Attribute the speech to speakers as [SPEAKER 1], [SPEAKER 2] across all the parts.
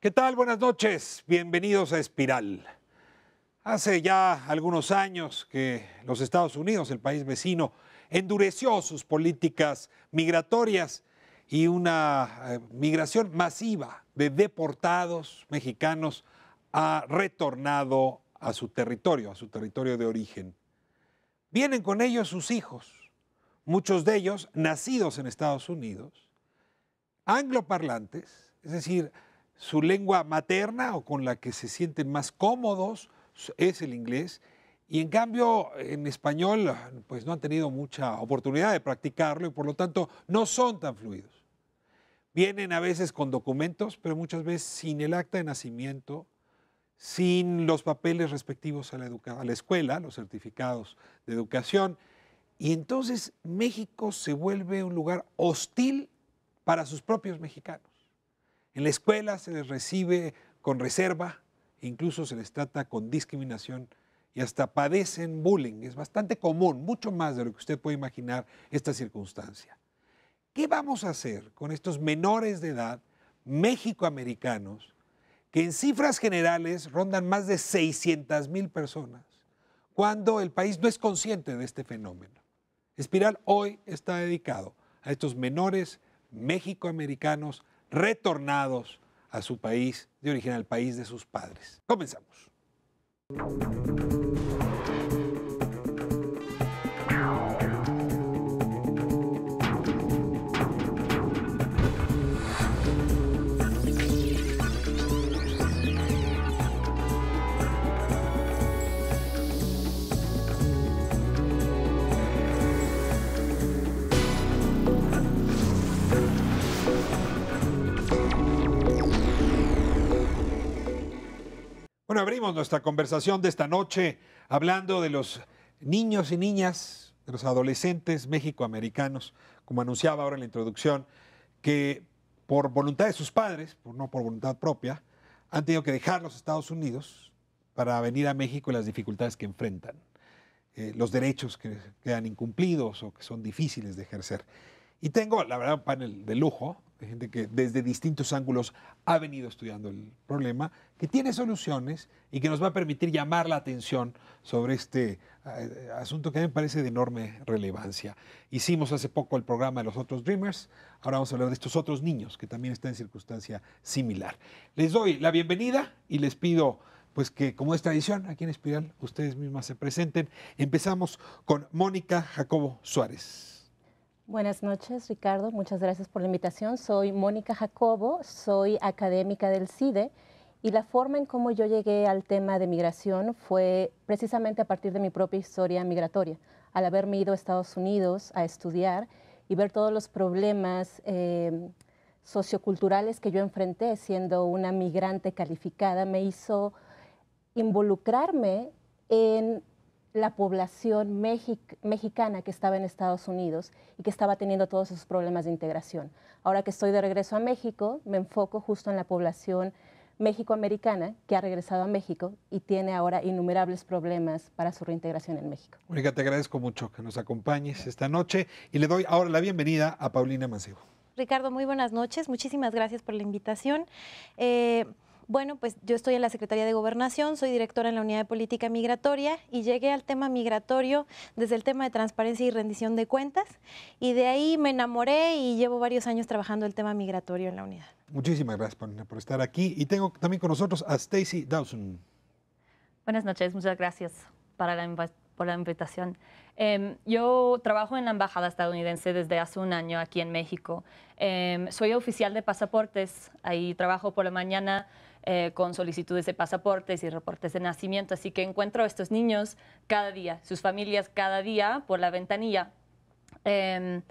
[SPEAKER 1] ¿Qué tal? Buenas noches. Bienvenidos a Espiral. Hace ya algunos años que los Estados Unidos, el país vecino, endureció sus políticas migratorias y una migración masiva de deportados mexicanos ha retornado a su territorio de origen. Vienen con ellos sus hijos, muchos de ellos nacidos en Estados Unidos, angloparlantes, es decir, su lengua materna o con la que se sienten más cómodos es el inglés, y en cambio en español pues no han tenido mucha oportunidad de practicarlo y por lo tanto no son tan fluidos. Vienen a veces con documentos, pero muchas veces sin el acta de nacimiento, sin los papeles respectivos a la escuela, los certificados de educación, y entonces México se vuelve un lugar hostil para sus propios mexicanos. En la escuela se les recibe con reserva, incluso se les trata con discriminación y hasta padecen bullying. Es bastante común, mucho más de lo que usted puede imaginar esta circunstancia. ¿Qué vamos a hacer con estos menores de edad mexicoamericanos que en cifras generales rondan más de 600,000 personas cuando el país no es consciente de este fenómeno? Espiral hoy está dedicado a estos menores mexicoamericanos retornados a su país de origen, al país de sus padres. Comenzamos. Bueno, abrimos nuestra conversación de esta noche hablando de los niños y niñas, de los adolescentes mexicoamericanos, como anunciaba ahora en la introducción, que por voluntad de sus padres, no por voluntad propia, han tenido que dejar los Estados Unidos para venir a México y las dificultades que enfrentan, los derechos que quedan incumplidos o que son difíciles de ejercer. Y tengo, la verdad, un panel de lujo, de gente que desde distintos ángulos ha venido estudiando el problema, que tiene soluciones y que nos va a permitir llamar la atención sobre este asunto que a mí me parece de enorme relevancia. Hicimos hace poco el programa de los otros Dreamers, ahora vamos a hablar de estos otros niños que también están en circunstancia similar. Les doy la bienvenida y les pido pues que, como es tradición, aquí en Espiral, ustedes mismas se presenten. Empezamos con Mónica Jacobo Suárez.
[SPEAKER 2] Buenas noches, Ricardo. Muchas gracias por la invitación. Soy Mónica Jacobo, soy académica del CIDE y la forma en cómo yo llegué al tema de migración fue precisamente a partir de mi propia historia migratoria. Al haberme ido a Estados Unidos a estudiar y ver todos los problemas socioculturales que yo enfrenté siendo una migrante calificada, me hizo involucrarme en la población mexicana que estaba en Estados Unidos y que estaba teniendo todos esos problemas de integración. Ahora que estoy de regreso a México, me enfoco justo en la población mexicoamericana que ha regresado a México y tiene ahora innumerables problemas para su reintegración en México.
[SPEAKER 1] Mónica, te agradezco mucho que nos acompañes esta noche y le doy ahora la bienvenida a Paulina Mancebo.
[SPEAKER 3] Ricardo, muy buenas noches. Muchísimas gracias por la invitación. Bueno, pues yo estoy en la Secretaría de Gobernación, soy directora en la Unidad de Política Migratoria y llegué al tema migratorio desde el tema de transparencia y rendición de cuentas y de ahí me enamoré y llevo varios años trabajando el tema migratorio en la unidad.
[SPEAKER 1] Muchísimas gracias por estar aquí y tengo también con nosotros a Stacy Dawson.
[SPEAKER 4] Buenas noches, muchas gracias por la invitación. Yo trabajo en la Embajada estadounidense desde hace un año aquí en México. Soy oficial de pasaportes, ahí trabajo por la mañana con solicitudes de pasaportes y reportes de nacimiento, así que encuentro a estos niños cada día, sus familias cada día por la ventanilla. Me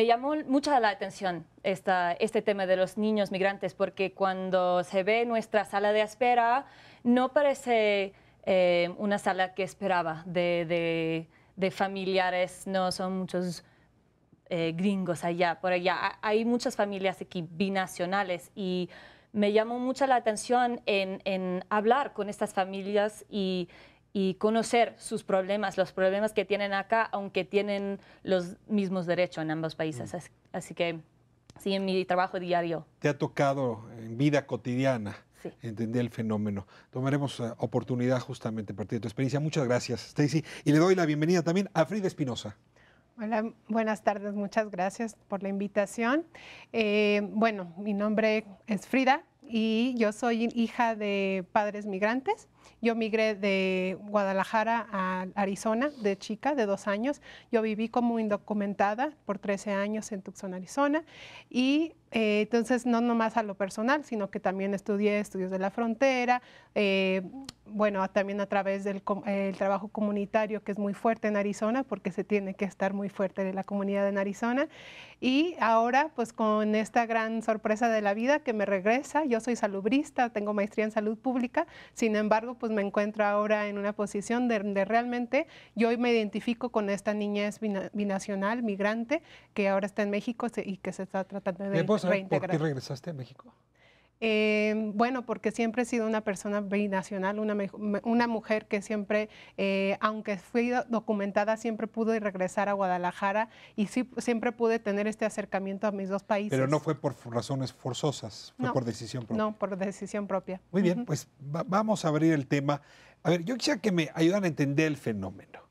[SPEAKER 4] llamó mucho la atención este tema de los niños migrantes, porque cuando se ve nuestra sala de espera, no parece una sala que esperaba de familiares, no son muchos gringos allá, por allá. Hay muchas familias aquí binacionales y me llamó mucho la atención en hablar con estas familias y conocer sus problemas, los problemas que tienen acá, aunque tienen los mismos derechos en ambos países. Así que sí, en mi trabajo diario.
[SPEAKER 1] Te ha tocado en vida cotidiana
[SPEAKER 4] Sí.
[SPEAKER 1] entender el fenómeno. Tomaremos oportunidad justamente a partir de tu experiencia. Muchas gracias, Stacy. Y le doy la bienvenida también a Frida Espinosa.
[SPEAKER 5] Hola, buenas tardes, muchas gracias por la invitación. Bueno, mi nombre es Frida y yo soy hija de padres migrantes. Yo migré de Guadalajara a Arizona de chica, de 2 años. Yo viví como indocumentada por 13 años en Tucson, Arizona. Y entonces no nomás a lo personal, sino que también estudié estudios de la frontera, bueno, también a través del el trabajo comunitario que es muy fuerte en Arizona, porque se tiene que estar muy fuerte en la comunidad en Arizona. Y ahora, pues con esta gran sorpresa de la vida que me regresa, yo soy salubrista, tengo maestría en salud pública, sin embargo, pues me encuentro ahora en una posición de realmente, yo me identifico con esta niñez binacional, migrante, que ahora está en México y que se está tratando de reintegrar.
[SPEAKER 1] ¿Por qué regresaste a México?
[SPEAKER 5] Bueno, porque siempre he sido una persona binacional, una mujer que siempre, aunque fui documentada, siempre pude regresar a Guadalajara y sí, siempre pude tener este acercamiento a mis 2 países.
[SPEAKER 1] Pero no fue por razones forzosas, fue por decisión propia.
[SPEAKER 5] No, por decisión propia.
[SPEAKER 1] Muy bien, pues vamos a abrir el tema. A ver, yo quisiera que me ayudan a entender el fenómeno.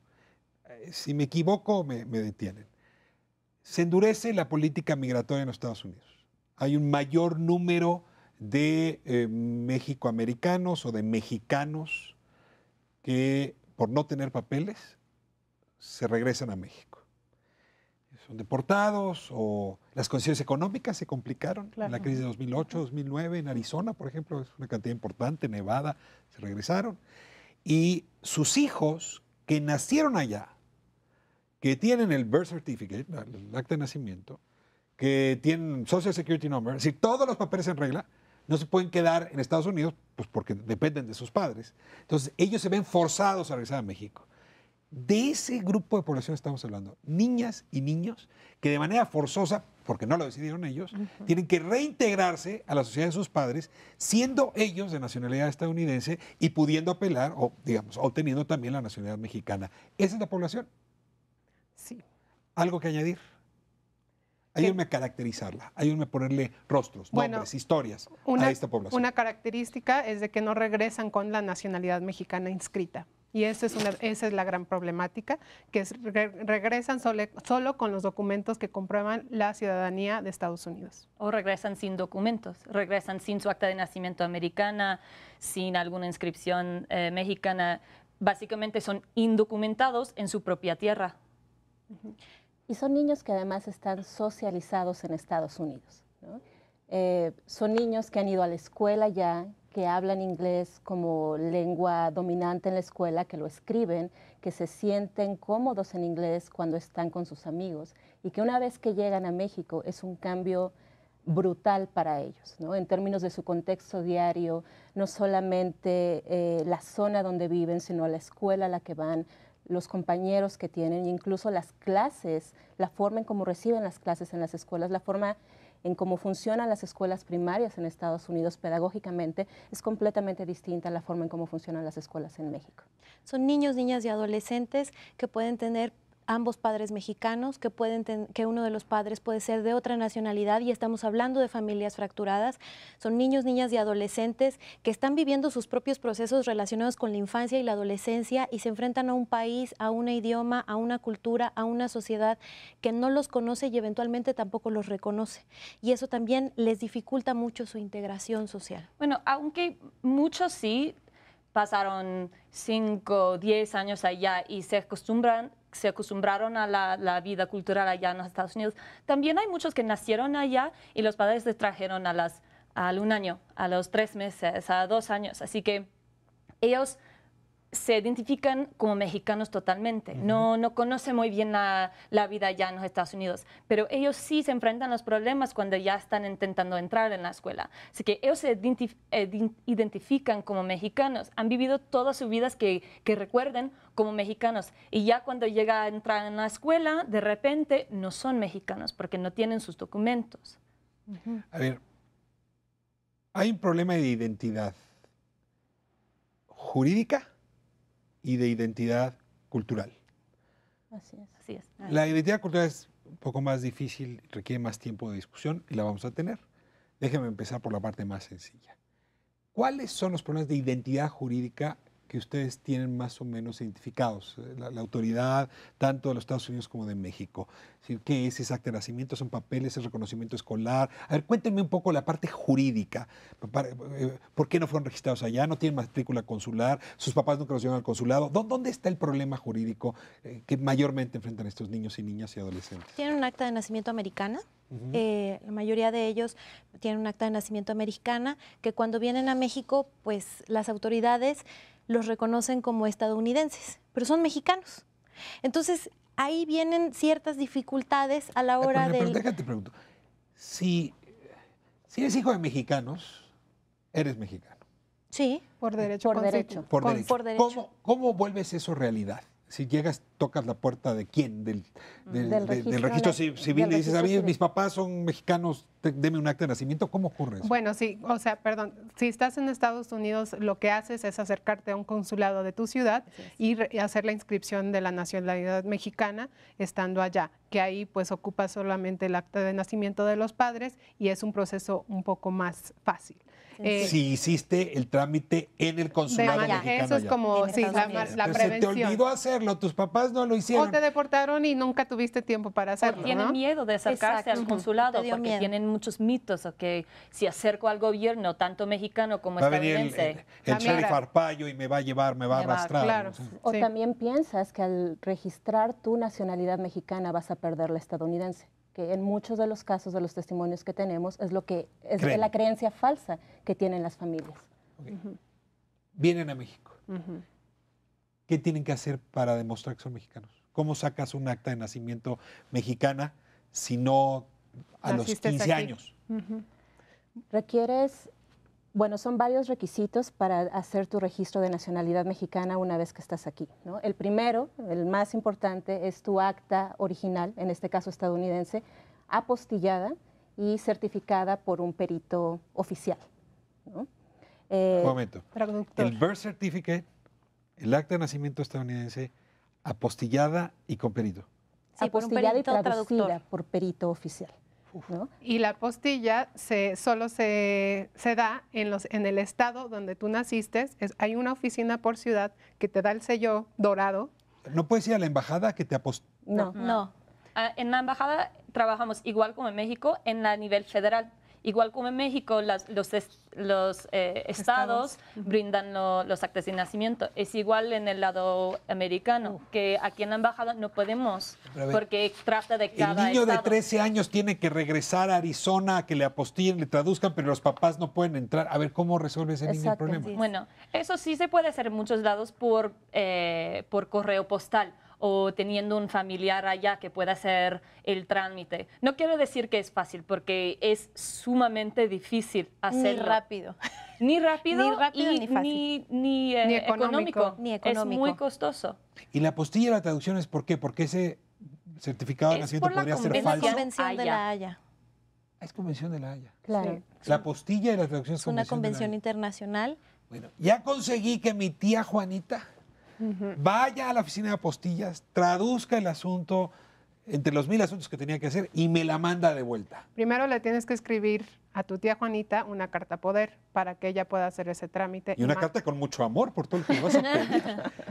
[SPEAKER 1] Si me equivoco, me detienen. Se endurece la política migratoria en los Estados Unidos. Hay un mayor número de mexicoamericanos o de mexicanos que por no tener papeles se regresan a México. Son deportados o las condiciones económicas se complicaron. Claro. En la crisis de 2008, 2009, en Arizona, por ejemplo, es una cantidad importante, Nevada, se regresaron. Y sus hijos que nacieron allá, que tienen el birth certificate, el acta de nacimiento, que tienen Social Security Number, es decir, todos los papeles en regla, no se pueden quedar en Estados Unidos pues porque dependen de sus padres. Entonces, ellos se ven forzados a regresar a México. De ese grupo de población estamos hablando, niñas y niños que de manera forzosa, porque no lo decidieron ellos, tienen que reintegrarse a la sociedad de sus padres, siendo ellos de nacionalidad estadounidense y pudiendo apelar, o digamos, obteniendo también la nacionalidad mexicana. ¿Esa es la población?
[SPEAKER 5] Sí.
[SPEAKER 1] ¿Algo que añadir? Ayúdenme a caracterizarla, ayúdenme a ponerle rostros, nombres, historias a esta población.
[SPEAKER 5] Una característica es de que no regresan con la nacionalidad mexicana inscrita. Y esa es la gran problemática, que regresan solo con los documentos que comprueban la ciudadanía de Estados Unidos.
[SPEAKER 4] O regresan sin documentos, regresan sin su acta de nacimiento americana, sin alguna inscripción mexicana. Básicamente son indocumentados en su propia tierra.
[SPEAKER 2] Y son niños que además están socializados en Estados Unidos, ¿no? Son niños que han ido a la escuela ya, que hablan inglés como lengua dominante en la escuela, que lo escriben, que se sienten cómodos en inglés cuando están con sus amigos y que una vez que llegan a México es un cambio brutal para ellos, ¿no? En términos de su contexto diario, no solamente la zona donde viven, sino la escuela a la que van, los compañeros que tienen, incluso las clases, la forma en cómo reciben las clases en las escuelas, la forma en cómo funcionan las escuelas primarias en Estados Unidos pedagógicamente es completamente distinta a la forma en cómo funcionan las escuelas en México.
[SPEAKER 3] Son niños, niñas y adolescentes que pueden tener ambos padres mexicanos, que uno de los padres puede ser de otra nacionalidad, y estamos hablando de familias fracturadas. Son niños, niñas y adolescentes que están viviendo sus propios procesos relacionados con la infancia y la adolescencia y se enfrentan a un país, a un idioma, a una cultura, a una sociedad que no los conoce y eventualmente tampoco los reconoce. Y eso también les dificulta mucho su integración social.
[SPEAKER 4] Bueno, aunque muchos sí pasaron 5, 10 años allá y se acostumbraron a la vida cultural allá en los Estados Unidos. También hay muchos que nacieron allá y los padres les trajeron al 1 año, a los 3 meses, a 2 años. Así que ellos se identifican como mexicanos totalmente. No conocen muy bien la vida allá en los Estados Unidos, pero ellos sí se enfrentan a los problemas cuando ya están intentando entrar en la escuela. Así que ellos se identifican como mexicanos, han vivido todas sus vidas que recuerden como mexicanos, y ya cuando llega a entrar en la escuela, de repente no son mexicanos porque no tienen sus documentos.
[SPEAKER 1] A ver, hay un problema de identidad jurídica y de identidad cultural.
[SPEAKER 2] Así es.
[SPEAKER 4] Así es.
[SPEAKER 1] La identidad cultural es un poco más difícil, requiere más tiempo de discusión y la vamos a tener. Déjeme empezar por la parte más sencilla. ¿Cuáles son los problemas de identidad jurídica que ustedes tienen más o menos identificados? La autoridad, tanto de los Estados Unidos como de México. Es decir, ¿qué es ese acta de nacimiento? ¿Son papeles? ¿Es reconocimiento escolar? A ver, cuéntenme un poco la parte jurídica. ¿Por qué no fueron registrados allá? ¿No tienen matrícula consular? ¿Sus papás nunca los llevan al consulado? ¿Dónde está el problema jurídico que mayormente enfrentan estos niños y niñas y adolescentes?
[SPEAKER 3] Tienen un acta de nacimiento americana. La mayoría de ellos tienen un acta de nacimiento americana que cuando vienen a México, pues las autoridades los reconocen como estadounidenses, pero son mexicanos. Entonces, ahí vienen ciertas dificultades a la hora
[SPEAKER 1] Pero
[SPEAKER 3] del...
[SPEAKER 1] déjate pregunto. Si eres hijo de mexicanos, eres mexicano.
[SPEAKER 3] Sí.
[SPEAKER 5] Por derecho.
[SPEAKER 2] Por derecho.
[SPEAKER 1] Por derecho.
[SPEAKER 3] Por derecho.
[SPEAKER 1] ¿Cómo vuelves eso realidad? Si llegas, tocas la puerta de quién, del registro civil,
[SPEAKER 2] del
[SPEAKER 1] y dices, a mí
[SPEAKER 2] registro
[SPEAKER 1] mis
[SPEAKER 2] civil.
[SPEAKER 1] papás son mexicanos, deme un acta de nacimiento, ¿cómo ocurre eso?
[SPEAKER 5] Bueno, sí, o sea, perdón, si estás en Estados Unidos, lo que haces es acercarte a un consulado de tu ciudad y hacer la inscripción de la nacionalidad mexicana estando allá, que ahí pues ocupa solamente el acta de nacimiento de los padres y es un proceso un poco más fácil.
[SPEAKER 1] Si hiciste el trámite en el consulado mexicano
[SPEAKER 5] eso es
[SPEAKER 1] allá.
[SPEAKER 5] como
[SPEAKER 3] En
[SPEAKER 5] sí,
[SPEAKER 3] Estados
[SPEAKER 5] la
[SPEAKER 3] Unidos.
[SPEAKER 1] Pero
[SPEAKER 5] prevención.
[SPEAKER 1] se te olvidó hacerlo, tus papás no lo hicieron.
[SPEAKER 5] O te deportaron y nunca tuviste tiempo para hacerlo,
[SPEAKER 4] Tienen
[SPEAKER 5] ¿no?
[SPEAKER 4] miedo de acercarse
[SPEAKER 3] Exacto.
[SPEAKER 4] al consulado
[SPEAKER 3] Te dio
[SPEAKER 4] porque
[SPEAKER 3] miedo.
[SPEAKER 4] tienen muchos mitos, o que si acerco al gobierno, tanto mexicano como
[SPEAKER 1] Va a venir
[SPEAKER 4] estadounidense,
[SPEAKER 1] el
[SPEAKER 5] La
[SPEAKER 1] sheriff
[SPEAKER 5] migra.
[SPEAKER 1] Arpaio y me va a llevar, me va a
[SPEAKER 4] Me va,
[SPEAKER 1] arrastrar.
[SPEAKER 5] claro.
[SPEAKER 1] ¿no? Sí.
[SPEAKER 2] O
[SPEAKER 5] Sí.
[SPEAKER 2] también piensas que al registrar tu nacionalidad mexicana vas a perder la estadounidense, que en muchos de los casos de los testimonios que tenemos es lo que es
[SPEAKER 1] Creen.
[SPEAKER 2] la creencia falsa que tienen las familias.
[SPEAKER 1] Ok. Vienen a México.
[SPEAKER 5] Ujú.
[SPEAKER 1] ¿Qué tienen que hacer para demostrar que son mexicanos? ¿Cómo sacas un acta de nacimiento mexicana si no a los
[SPEAKER 5] Naciste
[SPEAKER 1] 15
[SPEAKER 5] aquí.
[SPEAKER 1] años?
[SPEAKER 5] Ujú.
[SPEAKER 2] Requieres, bueno, son varios requisitos para hacer tu registro de nacionalidad mexicana una vez que estás aquí, ¿no? El primero, el más importante, es tu acta original, en este caso estadounidense, apostillada y certificada por un perito oficial, ¿no?
[SPEAKER 1] Un momento.
[SPEAKER 5] Traductor.
[SPEAKER 1] El birth certificate, el acta de nacimiento estadounidense, apostillada y con perito.
[SPEAKER 3] Sí, por un
[SPEAKER 2] apostillada y
[SPEAKER 3] perito
[SPEAKER 2] traducida
[SPEAKER 3] traductor.
[SPEAKER 2] por perito oficial, ¿no?
[SPEAKER 5] Y la apostilla solo se da en el estado donde tú naciste. Hay una oficina por ciudad que te da el sello dorado.
[SPEAKER 1] ¿No puedes ir a la embajada que te
[SPEAKER 2] No.
[SPEAKER 3] No.
[SPEAKER 4] En la embajada trabajamos igual como en México en la nivel federal. Igual como en México, los estados brindan los actas de nacimiento. Es igual en el lado americano, que aquí en la embajada no podemos,
[SPEAKER 1] Pero a ver,
[SPEAKER 4] porque trata de
[SPEAKER 1] El
[SPEAKER 4] cada
[SPEAKER 1] niño de
[SPEAKER 4] estado.
[SPEAKER 1] 13 años tiene que regresar a Arizona a que le apostillen, le traduzcan, pero los papás no pueden entrar. A ver, ¿cómo resuelve ese niño el
[SPEAKER 2] Exacto,
[SPEAKER 1] problema?
[SPEAKER 2] sí.
[SPEAKER 4] Bueno, eso sí se puede hacer en muchos lados por correo postal o teniendo un familiar allá que pueda hacer el trámite. No quiero decir que es fácil, porque es sumamente difícil hacerlo.
[SPEAKER 3] Ni rápido.
[SPEAKER 4] Ni rápido,
[SPEAKER 3] Ni rápido,
[SPEAKER 4] y
[SPEAKER 3] ni fácil.
[SPEAKER 4] ni económico.
[SPEAKER 3] Ni
[SPEAKER 4] Es
[SPEAKER 3] económico.
[SPEAKER 4] muy costoso.
[SPEAKER 1] ¿Y la apostilla y la traducción es por qué? Porque ese certificado de
[SPEAKER 4] Es
[SPEAKER 1] nacimiento
[SPEAKER 4] por la
[SPEAKER 1] podría ser
[SPEAKER 3] Es la
[SPEAKER 1] falso.
[SPEAKER 3] Convención de la Haya.
[SPEAKER 1] Ah, es convención de la Haya.
[SPEAKER 2] Claro.
[SPEAKER 5] Sí.
[SPEAKER 1] La apostilla y la traducción
[SPEAKER 3] Es una
[SPEAKER 1] de la
[SPEAKER 3] convención
[SPEAKER 1] Haya.
[SPEAKER 3] internacional.
[SPEAKER 1] Bueno, ya conseguí que mi tía Juanita vaya a la oficina de apostillas, traduzca el asunto entre los 1000 asuntos que tenía que hacer y me la manda de vuelta.
[SPEAKER 5] Primero le tienes que escribir a tu tía Juanita una carta poder para que ella pueda hacer ese trámite.
[SPEAKER 1] Y una
[SPEAKER 5] ma-
[SPEAKER 1] carta con mucho amor por todo lo que le vas a pedir.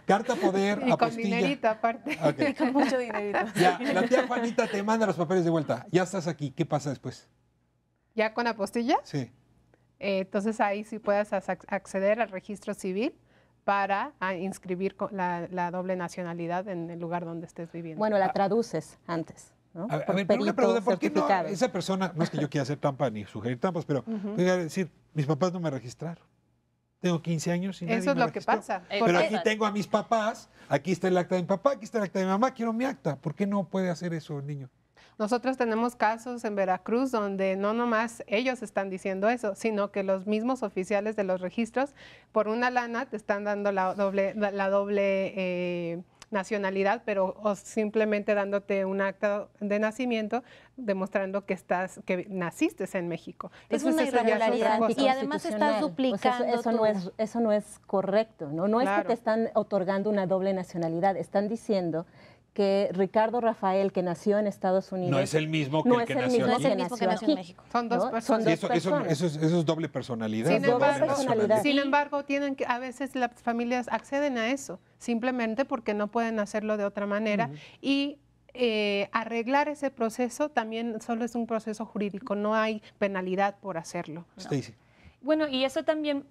[SPEAKER 1] Carta poder,
[SPEAKER 5] y con
[SPEAKER 1] apostilla.
[SPEAKER 5] dinerito aparte.
[SPEAKER 1] Ok.
[SPEAKER 3] Con mucho dinerito.
[SPEAKER 1] Ya, la tía Juanita te manda los papeles de vuelta. Ya estás aquí. ¿Qué pasa después?
[SPEAKER 5] Ya con apostilla,
[SPEAKER 1] Sí.
[SPEAKER 5] entonces ahí sí puedes acceder al registro civil para inscribir la doble nacionalidad en el lugar donde estés viviendo.
[SPEAKER 2] Bueno, la traduces antes, ¿no?
[SPEAKER 1] A
[SPEAKER 2] Por
[SPEAKER 1] ver, pero una
[SPEAKER 2] perito
[SPEAKER 1] pregunta, ¿por qué no
[SPEAKER 2] certificado.
[SPEAKER 1] esa persona, no es que yo quiera hacer trampa ni sugerir trampas, pero voy a decir, mis papás no me registraron. Tengo 15 años y nadie
[SPEAKER 5] Eso es
[SPEAKER 1] me
[SPEAKER 5] lo que
[SPEAKER 1] registró.
[SPEAKER 5] pasa.
[SPEAKER 4] Pero
[SPEAKER 1] Pero
[SPEAKER 5] porque-
[SPEAKER 1] aquí tengo a mis papás, aquí está el acta de mi papá, aquí está el acta de mi mamá, quiero mi acta. ¿Por qué no puede hacer eso el niño?
[SPEAKER 5] Nosotros tenemos casos en Veracruz donde no nomás ellos están diciendo eso, sino que los mismos oficiales de los registros, por una lana, te están dando la doble nacionalidad, pero o simplemente dándote un acta de nacimiento demostrando que naciste en México.
[SPEAKER 3] Es
[SPEAKER 5] Entonces,
[SPEAKER 3] una
[SPEAKER 5] eso ya otra
[SPEAKER 3] irregularidad.
[SPEAKER 5] cosa.
[SPEAKER 3] Y además estás duplicando
[SPEAKER 2] eso no es correcto, ¿no? No es que
[SPEAKER 5] Claro.
[SPEAKER 2] te están otorgando una doble nacionalidad, están diciendo que Ricardo Rafael, que nació en Estados Unidos,
[SPEAKER 1] No es el mismo que
[SPEAKER 2] no
[SPEAKER 1] el
[SPEAKER 2] es
[SPEAKER 1] que
[SPEAKER 2] el
[SPEAKER 1] nació
[SPEAKER 2] mismo
[SPEAKER 1] aquí.
[SPEAKER 3] No es el mismo que nació en
[SPEAKER 2] aquí,
[SPEAKER 3] México.
[SPEAKER 5] Son dos
[SPEAKER 2] ¿no?
[SPEAKER 5] personas.
[SPEAKER 2] Son
[SPEAKER 1] Sí,
[SPEAKER 2] dos personas.
[SPEAKER 1] eso es doble personalidad.
[SPEAKER 5] Sin
[SPEAKER 1] doble
[SPEAKER 5] embargo,
[SPEAKER 1] nacionalidad.
[SPEAKER 5] sin embargo, tienen que, a veces las familias acceden a eso, simplemente porque no pueden hacerlo de otra manera. Y arreglar ese proceso también solo es un proceso jurídico, no hay penalidad por hacerlo.
[SPEAKER 1] Stacy.
[SPEAKER 4] Bueno, y eso también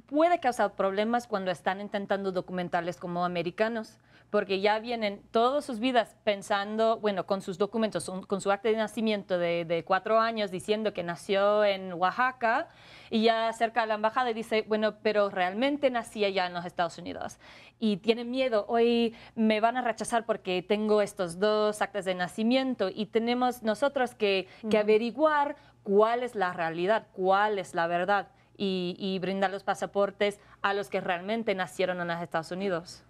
[SPEAKER 4] puede causar problemas cuando están intentando documentarles como americanos, porque ya vienen todas sus vidas pensando, bueno, con sus documentos, con su acta de nacimiento de 4 años diciendo que nació en Oaxaca, y ya acerca a la embajada y dice, bueno, pero realmente nací allá en los Estados Unidos. Y tienen miedo, hoy me van a rechazar porque tengo estos 2 actas de nacimiento, y tenemos nosotros que averiguar cuál es la realidad, cuál es la verdad, y brindar los pasaportes a los que realmente nacieron en los Estados Unidos.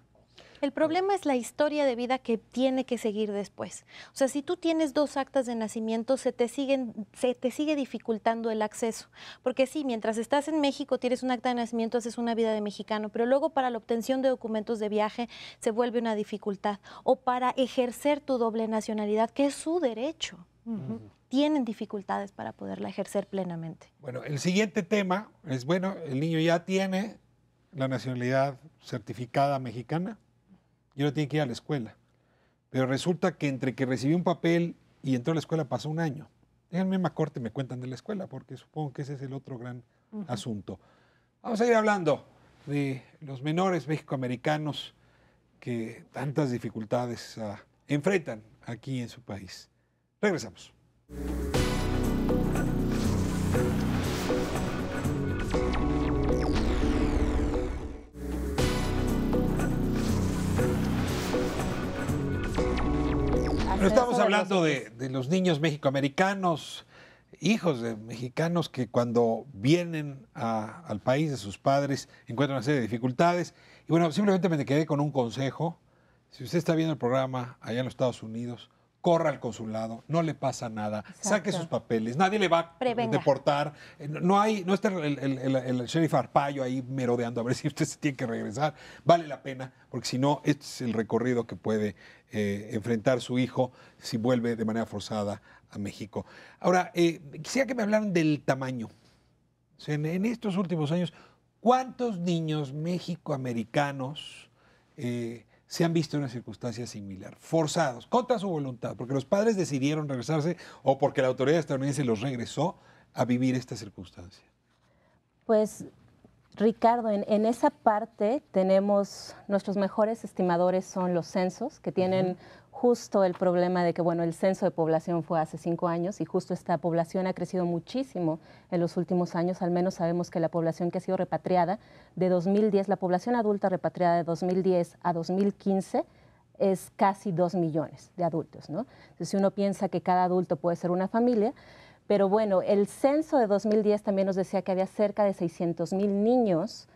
[SPEAKER 3] El problema es la historia de vida que tiene que seguir después. O sea, si tú tienes 2 actas de nacimiento, se te sigue dificultando el acceso. Porque sí, mientras estás en México, tienes un acta de nacimiento, haces una vida de mexicano, pero luego para la obtención de documentos de viaje se vuelve una dificultad. O para ejercer tu doble nacionalidad, que es su derecho. Tienen dificultades para poderla ejercer plenamente.
[SPEAKER 1] Bueno, el siguiente tema es, bueno, el niño ya tiene la nacionalidad certificada mexicana y ahora tiene que ir a la escuela. Pero resulta que entre que recibió un papel y entró a la escuela pasó un año. En la misma corte me cuentan de la escuela, porque supongo que ese es el otro gran asunto. Vamos a ir hablando de los menores mexicoamericanos que tantas dificultades enfrentan aquí en su país. Regresamos. Bueno, estamos hablando de los niños mexicoamericanos, hijos de mexicanos que cuando vienen al país de sus padres encuentran una serie de dificultades. Y bueno, simplemente me quedé con un consejo. Si usted está viendo el programa allá en los Estados Unidos, corra al consulado, no le pasa nada,
[SPEAKER 2] Exacto.
[SPEAKER 1] saque sus papeles, nadie le va a
[SPEAKER 3] Prevenga.
[SPEAKER 1] deportar, no está el sheriff Arpaio ahí merodeando a ver si usted se tiene que regresar, vale la pena, porque si no, este es el recorrido que puede enfrentar su hijo si vuelve de manera forzada a México. Ahora, quisiera que me hablaran del tamaño. O sea, en estos últimos años, ¿cuántos niños mexicoamericanos se han visto en una circunstancia similar, forzados, contra su voluntad, porque los padres decidieron regresarse o porque la autoridad estadounidense los regresó a vivir esta circunstancia?
[SPEAKER 2] Pues, Ricardo, en esa parte tenemos, nuestros mejores estimadores son los censos, que tienen justo el problema de que, bueno, el censo de población fue hace 5 años y justo esta población ha crecido muchísimo en los últimos años. Al menos sabemos que la población que ha sido repatriada de 2010, la población adulta repatriada de 2010 a 2015 es casi 2 millones de adultos, ¿no? Entonces, si uno piensa que cada adulto puede ser una familia, pero bueno, el censo de 2010 también nos decía que había cerca de 600,000 niños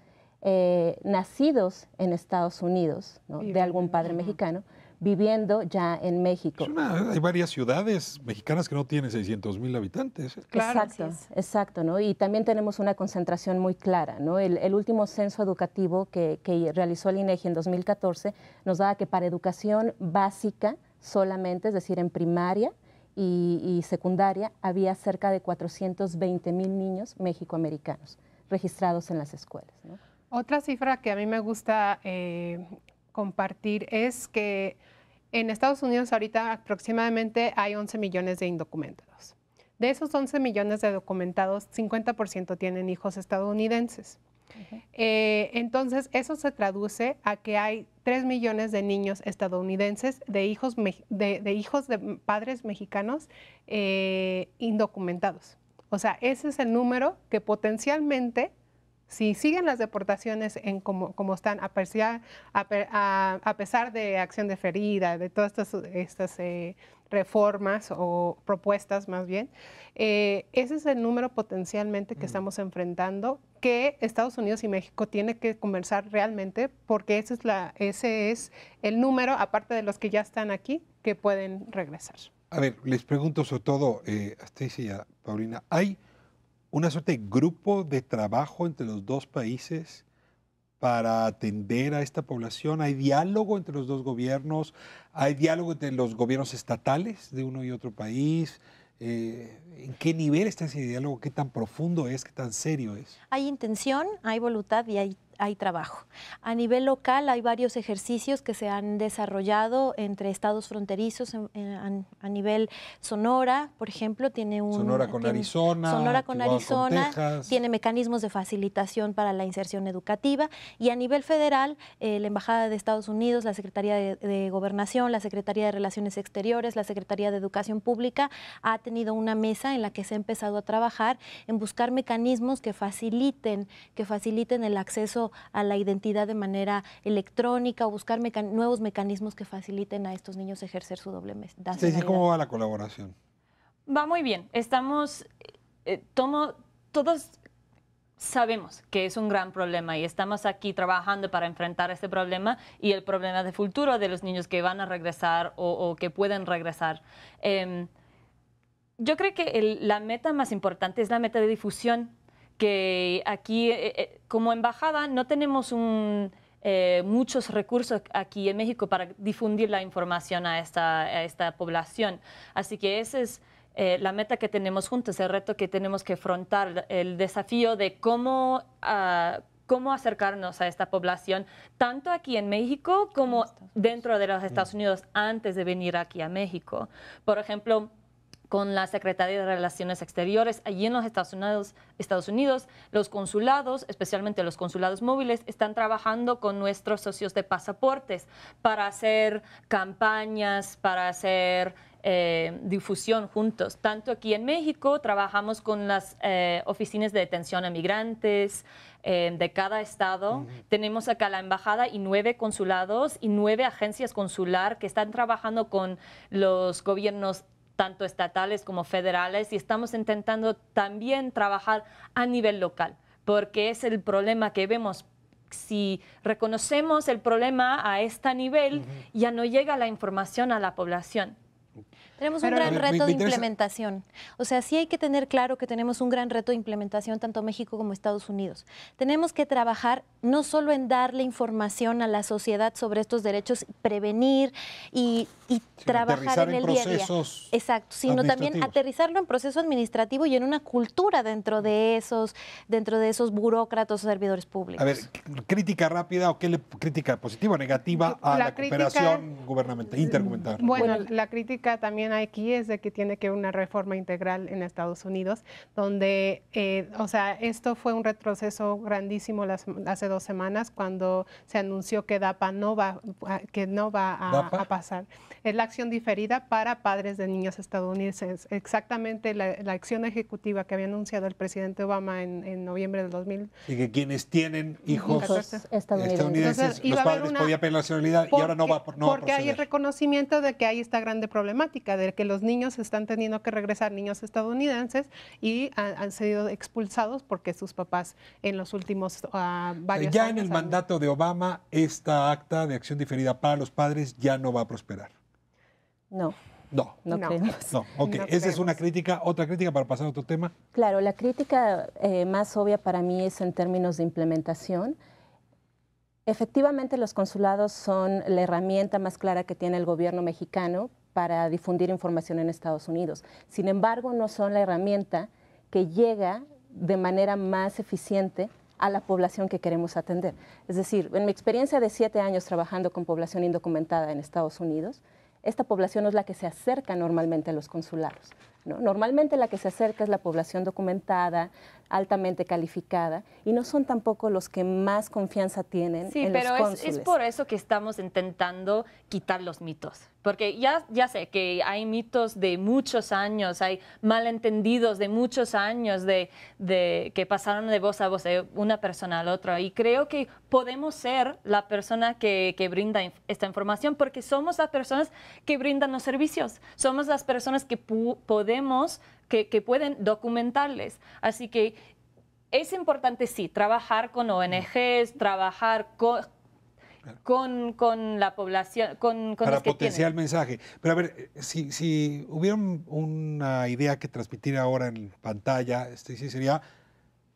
[SPEAKER 2] nacidos en Estados Unidos, ¿no? De algún padre mexicano, viviendo ya en México.
[SPEAKER 1] Hay varias ciudades mexicanas que no tienen 600,000 habitantes.
[SPEAKER 5] Claro,
[SPEAKER 2] Exacto, exacto, ¿no? Y también tenemos una concentración muy clara, ¿no? El último censo educativo que realizó el INEGI en 2014 nos daba que para educación básica solamente, es decir, en primaria y secundaria, había cerca de 420,000 niños mexicoamericanos registrados en las escuelas, ¿no?
[SPEAKER 5] Otra cifra que a mí me gusta compartir es que en Estados Unidos ahorita aproximadamente hay 11 millones de indocumentados. De esos 11 millones de documentados, 50% tienen hijos estadounidenses. Entonces, eso se traduce a que hay 3 millones de niños estadounidenses de hijos de padres mexicanos indocumentados. O sea, ese es el número que potencialmente, si siguen las deportaciones como están, a pesar de acción deferida, de todas estas reformas o propuestas más bien, ese es el número potencialmente que estamos enfrentando, que Estados Unidos y México tienen que conversar realmente, porque ese es el número, aparte de los que ya están aquí, que pueden regresar.
[SPEAKER 1] A ver, les pregunto sobre todo a Stacy y a Paulina, ¿hay una suerte de grupo de trabajo entre los dos países para atender a esta población? ¿Hay diálogo entre los dos gobiernos? ¿Hay diálogo entre los gobiernos estatales de uno y otro país? ¿En qué nivel está ese diálogo? ¿Qué tan profundo es? ¿Qué tan serio es?
[SPEAKER 3] Hay intención, hay voluntad y hay trabajo. A nivel local hay varios ejercicios que se han desarrollado entre estados fronterizos a nivel Sonora, por ejemplo, tiene un...
[SPEAKER 1] Sonora con Arizona,
[SPEAKER 3] Sonora con
[SPEAKER 1] Chihuahua
[SPEAKER 3] Arizona,
[SPEAKER 1] con Texas.
[SPEAKER 3] tiene mecanismos de facilitación para la inserción educativa y a nivel federal, la Embajada de Estados Unidos, la Secretaría de Gobernación, la Secretaría de Relaciones Exteriores, la Secretaría de Educación Pública ha tenido una mesa en la que se ha empezado a trabajar en buscar mecanismos que faciliten el acceso a la identidad de manera electrónica o buscar nuevos mecanismos que faciliten a estos niños ejercer su doble nacionalidad.
[SPEAKER 1] ¿Cómo va la colaboración?
[SPEAKER 4] Va muy bien. Todos sabemos que es un gran problema y estamos aquí trabajando para enfrentar este problema y el problema de futuro de los niños que van a regresar o que pueden regresar. Yo creo que la meta más importante es la meta de difusión, que aquí como embajada no tenemos muchos recursos aquí en México para difundir la información a esta población. Así que esa es la meta que tenemos juntos, el reto que tenemos que afrontar, el desafío de cómo acercarnos a esta población, tanto aquí en México como dentro de los Estados Unidos, antes de venir aquí a México. Por ejemplo, con la Secretaría de Relaciones Exteriores, allí en los Estados Unidos, los consulados, especialmente los consulados móviles, están trabajando con nuestros socios de pasaportes para hacer campañas, para hacer difusión juntos. Tanto aquí en México trabajamos con las oficinas de detención a migrantes de cada estado. Tenemos acá la embajada y 9 consulados y 9 agencias consular que están trabajando con los gobiernos tanto estatales como federales, y estamos intentando también trabajar a nivel local, porque es el problema que vemos. Si reconocemos el problema a este nivel, ya no llega la información a la población.
[SPEAKER 3] Tenemos un gran reto de implementación. O sea, sí hay que tener claro que tenemos un gran reto de implementación tanto México como Estados Unidos. Tenemos que trabajar no solo en darle información a la sociedad sobre estos derechos, prevenir y trabajar en el día a día. Exacto, sino también aterrizarlo en proceso administrativo y en una cultura dentro de esos burócratas o servidores públicos.
[SPEAKER 1] A ver, crítica rápida o crítica positiva o negativa a la cooperación gubernamental, intergubernamental.
[SPEAKER 5] Bueno, la crítica también aquí es de que tiene que haber una reforma integral en Estados Unidos, donde, o sea, esto fue un retroceso grandísimo hace 2 semanas cuando se anunció que DAPA no va a pasar. Es la acción diferida para padres de niños estadounidenses. Exactamente la acción ejecutiva que había anunciado el presidente Obama en noviembre del 2000.
[SPEAKER 1] Y que quienes tienen hijos estadounidenses,
[SPEAKER 5] Entonces,
[SPEAKER 1] los padres podían pedir nacionalidad y ahora no va a proceder.
[SPEAKER 5] Porque hay el reconocimiento de que hay esta grande problemática, de que los niños están teniendo que regresar, niños estadounidenses, y han sido expulsados porque sus papás en los últimos varios
[SPEAKER 1] ya
[SPEAKER 5] años...
[SPEAKER 1] en el mandato de Obama, esta acta de acción diferida para los padres ya no va a prosperar.
[SPEAKER 2] No.
[SPEAKER 1] No
[SPEAKER 2] creemos.
[SPEAKER 1] No, ok.
[SPEAKER 5] No
[SPEAKER 1] Esa es una
[SPEAKER 5] creemos.
[SPEAKER 1] crítica. ¿Otra crítica para pasar a otro tema?
[SPEAKER 2] Claro, la crítica más obvia para mí es en términos de implementación. Efectivamente, los consulados son la herramienta más clara que tiene el gobierno mexicano para difundir información en Estados Unidos. Sin embargo, no son la herramienta que llega de manera más eficiente a la población que queremos atender. Es decir, en mi experiencia de 7 años trabajando con población indocumentada en Estados Unidos, esta población no es la que se acerca normalmente a los consulados, ¿no? Normalmente la que se acerca es la población documentada, altamente calificada, y no son tampoco los que más confianza tienen en los cónsules.
[SPEAKER 4] Sí, pero es por eso que estamos intentando quitar los mitos. Porque ya sé que hay mitos de muchos años, hay malentendidos de muchos años que pasaron de voz a voz de una persona a la otra. Y creo que podemos ser la persona que brinda esta información porque somos las personas que brindan los servicios. Somos las personas que que pueden documentarles. Así que es importante, sí, trabajar con ONGs, trabajar con la población, con
[SPEAKER 1] para
[SPEAKER 4] los que
[SPEAKER 1] potenciar el
[SPEAKER 4] tienen.
[SPEAKER 1] mensaje. Pero a ver, si hubiera una idea que transmitir ahora en pantalla, sí sería,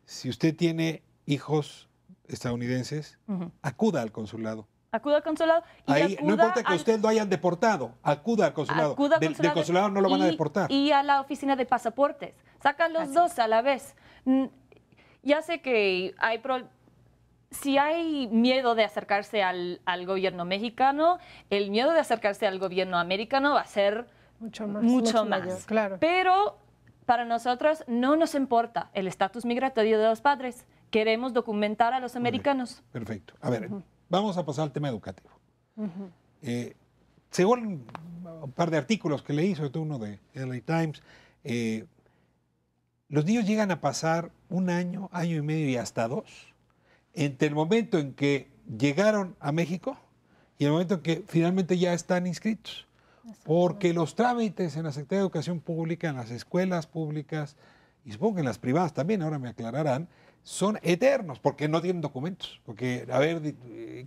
[SPEAKER 1] si usted tiene hijos estadounidenses, acuda al consulado.
[SPEAKER 4] Acuda al consulado. Y
[SPEAKER 1] ahí, no importa que usted lo hayan deportado, acuda al consulado. Del consulado no lo van a deportar.
[SPEAKER 4] Y a la oficina de pasaportes. Sacan los dos a la vez. Ya sé que si hay miedo de acercarse al gobierno mexicano, el miedo de acercarse al gobierno americano va a ser mucho más.
[SPEAKER 5] Mayor, claro.
[SPEAKER 4] Pero para nosotros no nos importa el estatus migratorio de los padres. Queremos documentar a los americanos.
[SPEAKER 1] Perfecto. A ver, vamos a pasar al tema educativo. Según un par de artículos que leí, sobre todo uno de LA Times, los niños llegan a pasar un año, año y medio y hasta 2, entre el momento en que llegaron a México y el momento en que finalmente ya están inscritos. Porque los trámites en la Secretaría de Educación Pública, en las escuelas públicas, y supongo que en las privadas también, ahora me aclararán, son eternos, porque no tienen documentos. Porque, a ver,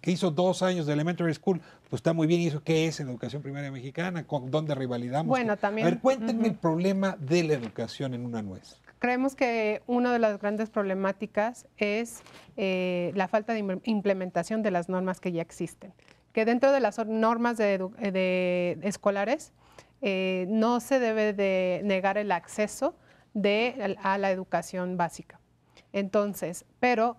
[SPEAKER 1] que hizo 2 años de elementary school, pues está muy bien, ¿y eso qué es en la educación primaria mexicana? ¿Con dónde rivalidamos?
[SPEAKER 5] Bueno, también.
[SPEAKER 1] A ver, cuéntenme el problema de la educación en una nuez.
[SPEAKER 5] Creemos que una de las grandes problemáticas es la falta de implementación de las normas que ya existen. Que dentro de las normas de escolares no se debe de negar el acceso a la educación básica. Entonces, pero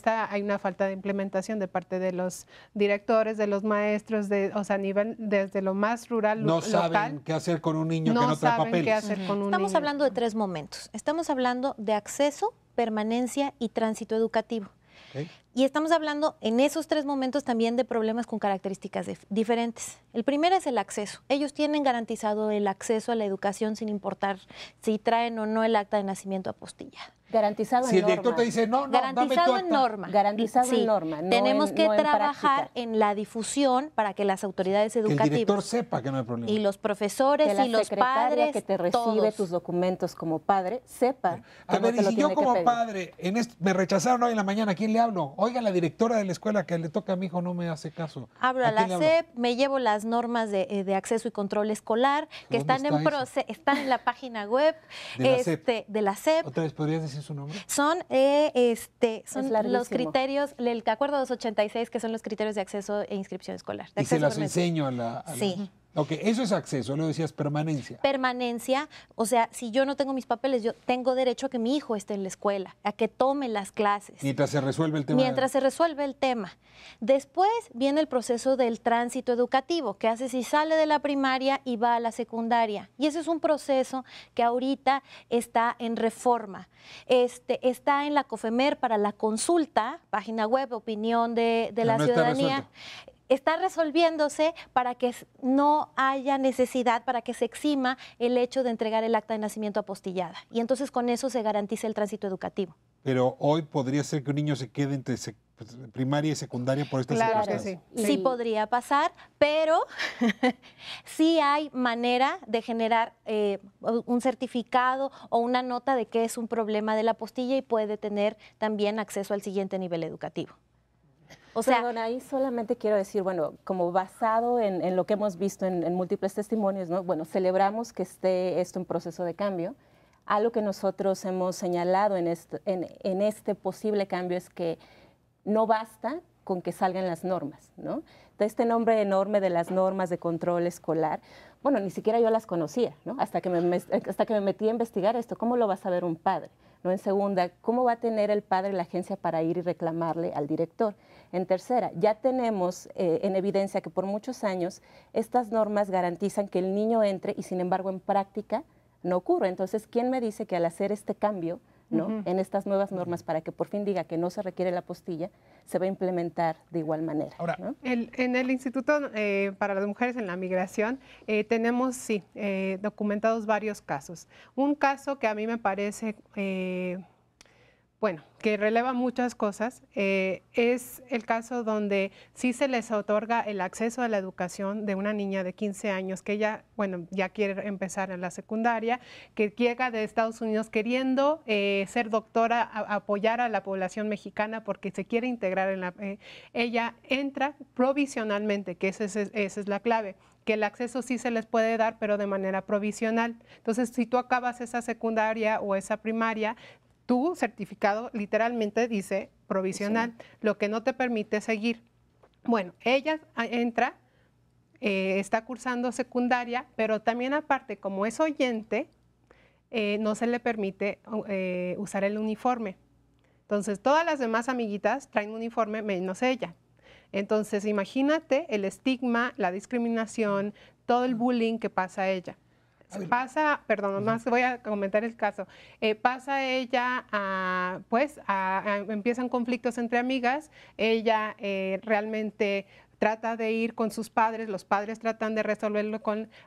[SPEAKER 5] hay una falta de implementación de parte de los directores, de los maestros, o sea, a nivel desde lo más rural,
[SPEAKER 1] no
[SPEAKER 5] local.
[SPEAKER 1] Saben qué hacer con un niño que no trae papeles.
[SPEAKER 5] Qué hacer con un
[SPEAKER 3] Estamos
[SPEAKER 5] niño.
[SPEAKER 3] hablando de 3 momentos. Estamos hablando de acceso, permanencia y tránsito educativo.
[SPEAKER 1] Okay.
[SPEAKER 3] Y estamos hablando en esos 3 momentos también de problemas con características diferentes. El primero es el acceso. Ellos tienen garantizado el acceso a la educación sin importar si traen o no el acta de nacimiento apostillada.
[SPEAKER 2] Garantizado
[SPEAKER 1] Si
[SPEAKER 2] en
[SPEAKER 1] el director
[SPEAKER 2] norma.
[SPEAKER 1] te dice, no,
[SPEAKER 3] Garantizado en norma.
[SPEAKER 2] Garantizado
[SPEAKER 3] Sí.
[SPEAKER 2] en norma. No
[SPEAKER 3] Tenemos que
[SPEAKER 2] no
[SPEAKER 3] trabajar
[SPEAKER 2] práctica.
[SPEAKER 3] en la difusión para que las autoridades
[SPEAKER 1] que el
[SPEAKER 3] educativas
[SPEAKER 1] director sepa que no hay problema.
[SPEAKER 3] y los profesores
[SPEAKER 2] Que la
[SPEAKER 3] y los
[SPEAKER 2] secretaria
[SPEAKER 3] padres,
[SPEAKER 2] que te recibe
[SPEAKER 3] todos.
[SPEAKER 2] tus documentos como padre sepa
[SPEAKER 1] A
[SPEAKER 2] que
[SPEAKER 1] ver,
[SPEAKER 2] no te
[SPEAKER 1] y
[SPEAKER 2] lo
[SPEAKER 1] si yo
[SPEAKER 2] tiene que
[SPEAKER 1] como
[SPEAKER 2] pedir.
[SPEAKER 1] padre, me rechazaron hoy en la mañana, ¿a quién le hablo? Oiga, la directora de la escuela que le toca a mi hijo no me hace caso.
[SPEAKER 3] Hablo a
[SPEAKER 1] ¿A quién
[SPEAKER 3] la
[SPEAKER 1] le hablo?
[SPEAKER 3] SEP, me llevo las normas de acceso y control escolar que
[SPEAKER 1] ¿Dónde
[SPEAKER 3] están en la página web
[SPEAKER 1] De la SEP.
[SPEAKER 3] de la SEP.
[SPEAKER 1] ¿Otra vez podrías decir su nombre?
[SPEAKER 3] Son los
[SPEAKER 2] larguísimo.
[SPEAKER 3] criterios, el acuerdo 286, que son los criterios de acceso e inscripción escolar. De
[SPEAKER 1] Y se
[SPEAKER 3] acceso
[SPEAKER 1] las
[SPEAKER 3] permanente.
[SPEAKER 1] enseño a la...
[SPEAKER 3] Sí.
[SPEAKER 1] Ok, eso es acceso, luego decías permanencia.
[SPEAKER 3] Permanencia, o sea, si yo no tengo mis papeles, yo tengo derecho a que mi hijo esté en la escuela, a que tome las clases.
[SPEAKER 1] Mientras se resuelve el tema.
[SPEAKER 3] Mientras se resuelve el tema. Después viene el proceso del tránsito educativo, que hace si sale de la primaria y va a la secundaria. Y ese es un proceso que ahorita está en reforma. Está en la COFEMER para la consulta, página web, opinión de la
[SPEAKER 1] no está
[SPEAKER 3] ciudadanía.
[SPEAKER 1] resuelto.
[SPEAKER 3] Está resolviéndose para que no haya necesidad, para que se exima el hecho de entregar el acta de nacimiento apostillada. Y entonces con eso se garantiza el tránsito educativo.
[SPEAKER 1] Pero hoy podría ser que un niño se quede entre primaria y secundaria por estas
[SPEAKER 5] Claro que
[SPEAKER 1] circunstancias.
[SPEAKER 5] sí.
[SPEAKER 3] Sí podría pasar, pero sí hay manera de generar un certificado o una nota de que es un problema de la apostilla y puede tener también acceso al siguiente nivel educativo. O sea,
[SPEAKER 2] Perdón, ahí solamente quiero decir, bueno, como basado en lo que hemos visto en múltiples testimonios, ¿no? Bueno, celebramos que esté esto en proceso de cambio. Algo que nosotros hemos señalado en este posible cambio es que no basta con que salgan las normas, ¿no? Entonces, este nombre enorme de las normas de control escolar, bueno, ni siquiera yo las conocía, ¿no? Hasta que me metí a investigar esto. ¿Cómo lo va a saber un padre? ¿No? En segunda, ¿cómo va a tener el padre la agencia para ir y reclamarle al director? En tercera, ya tenemos en evidencia que por muchos años estas normas garantizan que el niño entre y sin embargo en práctica no ocurre. Entonces, ¿quién me dice que al hacer este cambio, ¿no? en estas nuevas normas para que por fin diga que no se requiere la apostilla, se va a implementar de igual manera?
[SPEAKER 1] Ahora,
[SPEAKER 2] ¿no?
[SPEAKER 5] En el Instituto para las Mujeres en la Migración tenemos, sí, documentados varios casos. Un caso que a mí me parece, bueno, que releva muchas cosas, es el caso donde sí se les otorga el acceso a la educación de una niña de 15 años que ella, bueno, ya quiere empezar en la secundaria, que llega de Estados Unidos queriendo ser doctora, apoyar a la población mexicana porque se quiere integrar en la... ella entra provisionalmente, que esa es la clave, que el acceso sí se les puede dar, pero de manera provisional. Entonces, si tú acabas esa secundaria o esa primaria, tu certificado literalmente dice provisional, lo que no te permite seguir. Bueno, ella entra, está cursando secundaria, pero también aparte, como es oyente, no se le permite usar el uniforme. Entonces, todas las demás amiguitas traen uniforme menos ella. Entonces, imagínate el estigma, la discriminación, todo el bullying que pasa a ella. Pasa, perdón, más voy a comentar el caso. Pasa ella empiezan conflictos entre amigas. Ella realmente trata de ir con sus padres, los padres tratan de resolverlo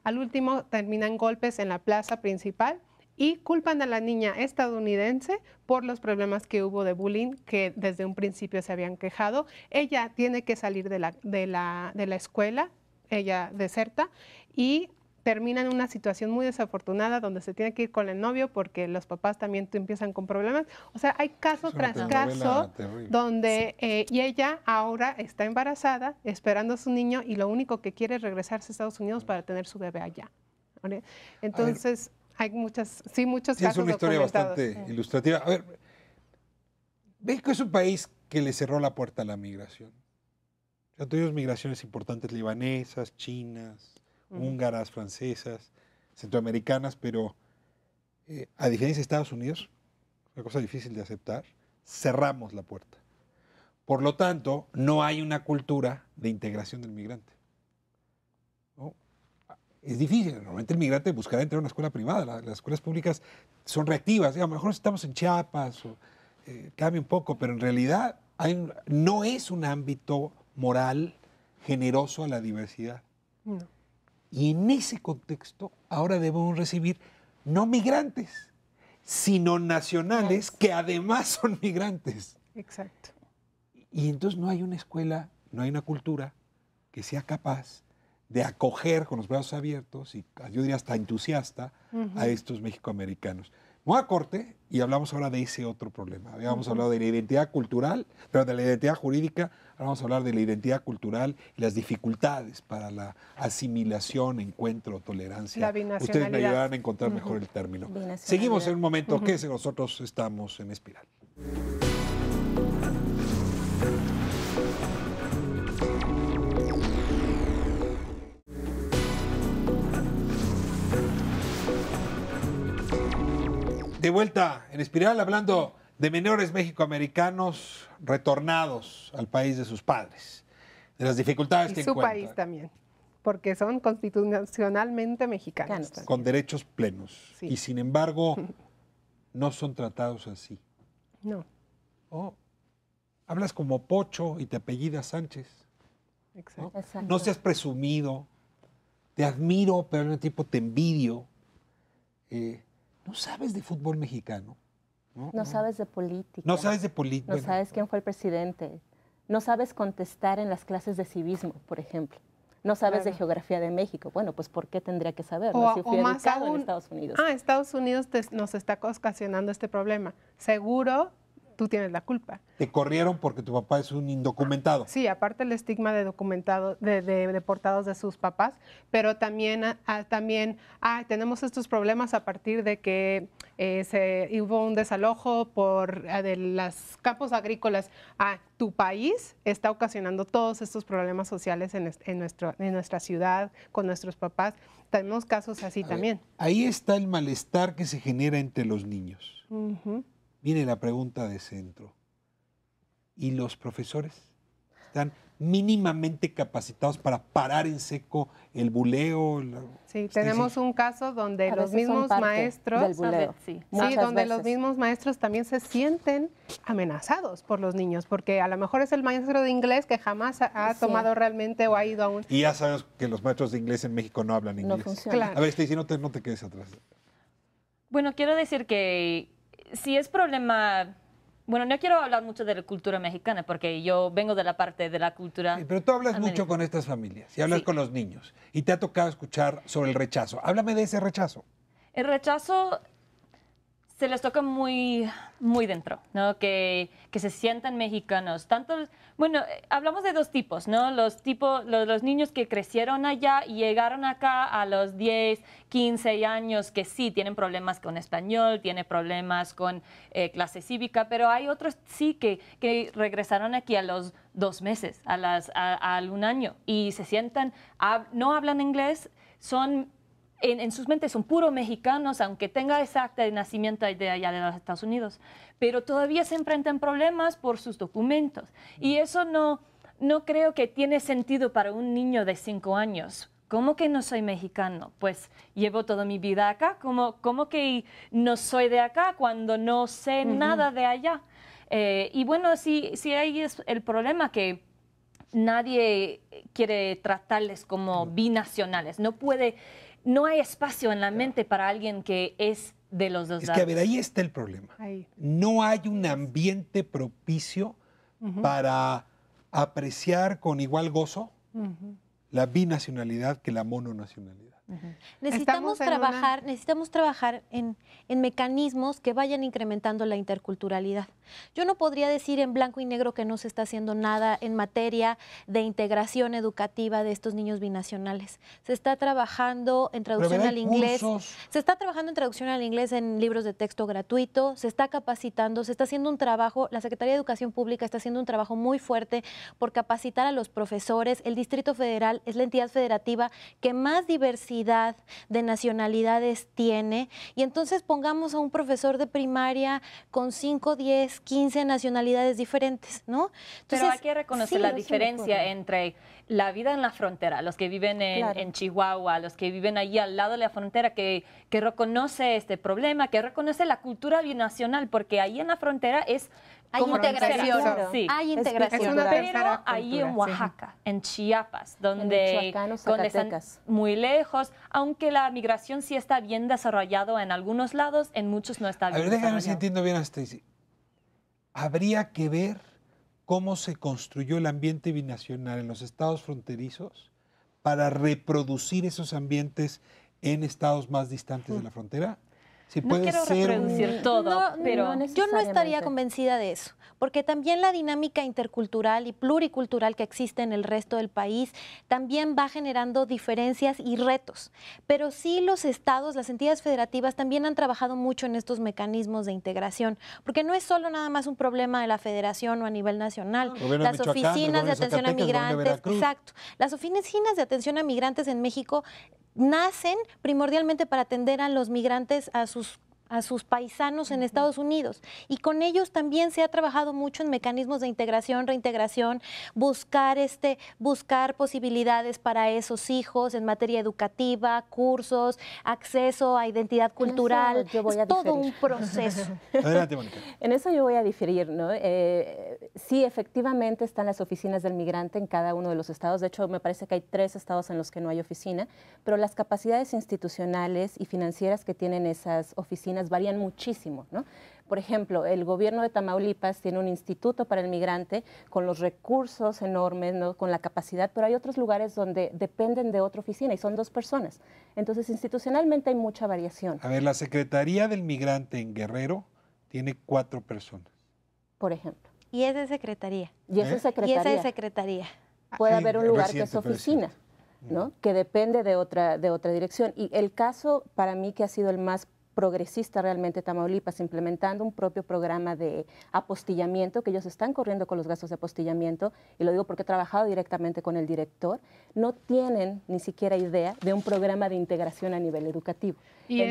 [SPEAKER 5] al último terminan golpes en la plaza principal y culpan a la niña estadounidense por los problemas que hubo de bullying que desde un principio se habían quejado. Ella tiene que salir de la escuela, ella deserta y termina en una situación muy desafortunada donde se tiene que ir con el novio porque los papás también empiezan con problemas. O sea, hay caso tras caso donde y ella ahora está embarazada, esperando a su niño y lo único que quiere es regresarse a Estados Unidos para tener su bebé allá. ¿Vale? Entonces, hay muchos casos.
[SPEAKER 1] Es una historia bastante ilustrativa. A ver, México es un país que le cerró la puerta a la migración. O sea, tuvimos migraciones importantes libanesas, chinas, húngaras, francesas, centroamericanas, pero a diferencia de Estados Unidos, una cosa difícil de aceptar, cerramos la puerta. Por lo tanto, no hay una cultura de integración del migrante. ¿No? Es difícil. Normalmente el migrante buscará entrar a una escuela privada. Las escuelas públicas son reactivas. A lo mejor estamos en Chiapas, o, cambia un poco, pero en realidad no es un ámbito moral generoso a la diversidad. No. Y en ese contexto, ahora debemos recibir no migrantes, sino nacionales que además son migrantes.
[SPEAKER 5] Exacto.
[SPEAKER 1] Y entonces no hay una escuela, no hay una cultura que sea capaz de acoger con los brazos abiertos y yo diría hasta entusiasta a estos mexicoamericanos. Voy a corte y hablamos ahora de ese otro problema. Habíamos hablado de la identidad cultural, pero de la identidad jurídica. Ahora vamos a hablar de la identidad cultural y las dificultades para la asimilación, encuentro, tolerancia.
[SPEAKER 5] La binacionalidad.
[SPEAKER 1] Ustedes me ayudarán a encontrar mejor el término. Seguimos en un momento que nosotros estamos en Espiral. De vuelta en Espiral, hablando de menores mexicoamericanos retornados al país de sus padres, de las dificultades que encuentran.
[SPEAKER 5] Y su país también, porque son constitucionalmente mexicanos.
[SPEAKER 1] Con derechos plenos. Sí. Y sin embargo, no son tratados así.
[SPEAKER 5] No.
[SPEAKER 1] Oh, hablas como Pocho y te apellidas Sánchez.
[SPEAKER 5] Exacto.
[SPEAKER 1] ¿No?
[SPEAKER 2] Exacto.
[SPEAKER 1] No seas presumido, te admiro, pero al mismo tiempo te envidio. No sabes de fútbol mexicano.
[SPEAKER 2] No sabes de política.
[SPEAKER 1] No sabes de política.
[SPEAKER 2] No sabes quién fue el presidente. No sabes contestar en las clases de civismo, por ejemplo. No sabes de geografía de México. Bueno, pues ¿por qué tendría que saberlo? Si fui educado en Estados Unidos.
[SPEAKER 5] Estados Unidos nos está ocasionando este problema. Seguro tú tienes la culpa.
[SPEAKER 1] Te corrieron porque tu papá es un indocumentado.
[SPEAKER 5] Sí, aparte el estigma de documentado, de deportados de sus papás, pero también tenemos estos problemas a partir de que hubo un desalojo de los campos agrícolas. Tu país está ocasionando todos estos problemas sociales en nuestra ciudad, con nuestros papás. Tenemos casos así también.
[SPEAKER 1] Ahí está el malestar que se genera entre los niños. Viene la pregunta de centro. ¿Y los profesores están mínimamente capacitados para parar en seco el buleo?
[SPEAKER 5] Sí, tenemos un caso donde los mismos maestros, los mismos maestros también se sienten amenazados por los niños, porque a lo mejor es el maestro de inglés que jamás ha tomado realmente o ha ido a un...
[SPEAKER 1] Y ya sabemos que los maestros de inglés en México no hablan inglés.
[SPEAKER 2] No funciona.
[SPEAKER 5] Claro.
[SPEAKER 1] A ver, Stacy, no te quedes atrás.
[SPEAKER 4] Bueno, quiero decir que si es problema... Bueno, no quiero hablar mucho de la cultura mexicana porque yo vengo de la parte de la cultura...
[SPEAKER 1] Sí, pero tú hablas mucho con estas familias y hablas con los niños y te ha tocado escuchar sobre el rechazo. Háblame de ese rechazo.
[SPEAKER 4] El rechazo se les toca muy, muy dentro, ¿no? Que se sientan mexicanos. Bueno, hablamos de dos tipos, ¿no? Los niños que crecieron allá y llegaron acá a los 10, 15 años, que sí tienen problemas con español, tienen problemas con clase cívica, pero hay otros sí que regresaron aquí a los 2 meses, al 1 año, y se sientan, no hablan inglés, son... En sus mentes son puros mexicanos, aunque tenga esa acta de nacimiento de allá de los Estados Unidos, pero todavía se enfrentan problemas por sus documentos. Y eso no creo que tiene sentido para un niño de 5 años. ¿Cómo que no soy mexicano? Pues llevo toda mi vida acá. ¿Cómo que no soy de acá cuando no sé nada de allá? Y bueno, sí ahí es el problema, que nadie quiere tratarles como binacionales. No hay espacio en la mente para alguien que es de los dos lados.
[SPEAKER 1] Es que, a ver, ahí está el problema. No hay un ambiente propicio para apreciar con igual gozo la binacionalidad que la mononacionalidad.
[SPEAKER 3] Necesitamos trabajar en mecanismos que vayan incrementando la interculturalidad. Yo no podría decir en blanco y negro que no se está haciendo nada en materia de integración educativa de estos niños binacionales. Se está trabajando en traducción al inglés. Se está trabajando en traducción al inglés en libros de texto gratuito, se está capacitando, se está haciendo un trabajo, la Secretaría de Educación Pública está haciendo un trabajo muy fuerte por capacitar a los profesores. El Distrito Federal es la entidad federativa que más diversidad de nacionalidades tiene, y entonces pongamos a un profesor de primaria con 5, 10, 15 nacionalidades diferentes, ¿no? Entonces,
[SPEAKER 4] pero hay que reconocer la diferencia entre la vida en la frontera, los que viven en Chihuahua, los que viven allí al lado de la frontera, que reconoce este problema, que reconoce la cultura binacional, porque ahí en la frontera hay integración. Sí.
[SPEAKER 3] Hay integración.
[SPEAKER 4] Pero ahí en Oaxaca, en Chiapas, donde están muy lejos, aunque la migración sí está bien desarrollado en algunos lados, en muchos no está bien desarrollado.
[SPEAKER 1] Déjame si entiendo bien a Stacy. Habría que ver cómo se construyó el ambiente binacional en los estados fronterizos para reproducir esos ambientes en estados más distantes de la frontera. Si
[SPEAKER 4] no quiero reproducir todo, pero
[SPEAKER 3] yo no estaría convencida de eso, porque también la dinámica intercultural y pluricultural que existe en el resto del país también va generando diferencias y retos. Pero sí los estados, las entidades federativas también han trabajado mucho en estos mecanismos de integración, porque no es solo nada más un problema de la federación o a nivel nacional. Las oficinas de atención a migrantes, exacto, las oficinas de atención a migrantes en México nacen primordialmente para atender a los migrantes, a sus paisanos en Estados Unidos. Y con ellos también se ha trabajado mucho en mecanismos de integración, reintegración, buscar posibilidades para esos hijos en materia educativa, cursos, acceso a identidad cultural. Es todo un proceso.
[SPEAKER 1] Adelante, Mónica.
[SPEAKER 2] En eso yo voy a diferir, ¿no? Sí, efectivamente están las oficinas del migrante en cada uno de los estados. De hecho, me parece que hay 3 estados en los que no hay oficina, pero las capacidades institucionales y financieras que tienen esas oficinas varían muchísimo, ¿no? Por ejemplo, el gobierno de Tamaulipas tiene un instituto para el migrante con los recursos enormes, ¿no? Con la capacidad, pero hay otros lugares donde dependen de otra oficina y son 2 personas. Entonces, institucionalmente hay mucha variación.
[SPEAKER 1] A ver, la Secretaría del Migrante en Guerrero tiene 4 personas.
[SPEAKER 2] Por ejemplo.
[SPEAKER 3] Y es de secretaría.
[SPEAKER 2] Y es de secretaría.
[SPEAKER 3] Y es de secretaría.
[SPEAKER 2] Puede haber un lugar que es oficina, ¿no? Que depende de otra dirección. Y el caso para mí que ha sido el más progresista realmente Tamaulipas, implementando un propio programa de apostillamiento, que ellos están corriendo con los gastos de apostillamiento, y lo digo porque he trabajado directamente con el director, no tienen ni siquiera idea de un programa de integración a nivel educativo.
[SPEAKER 5] Y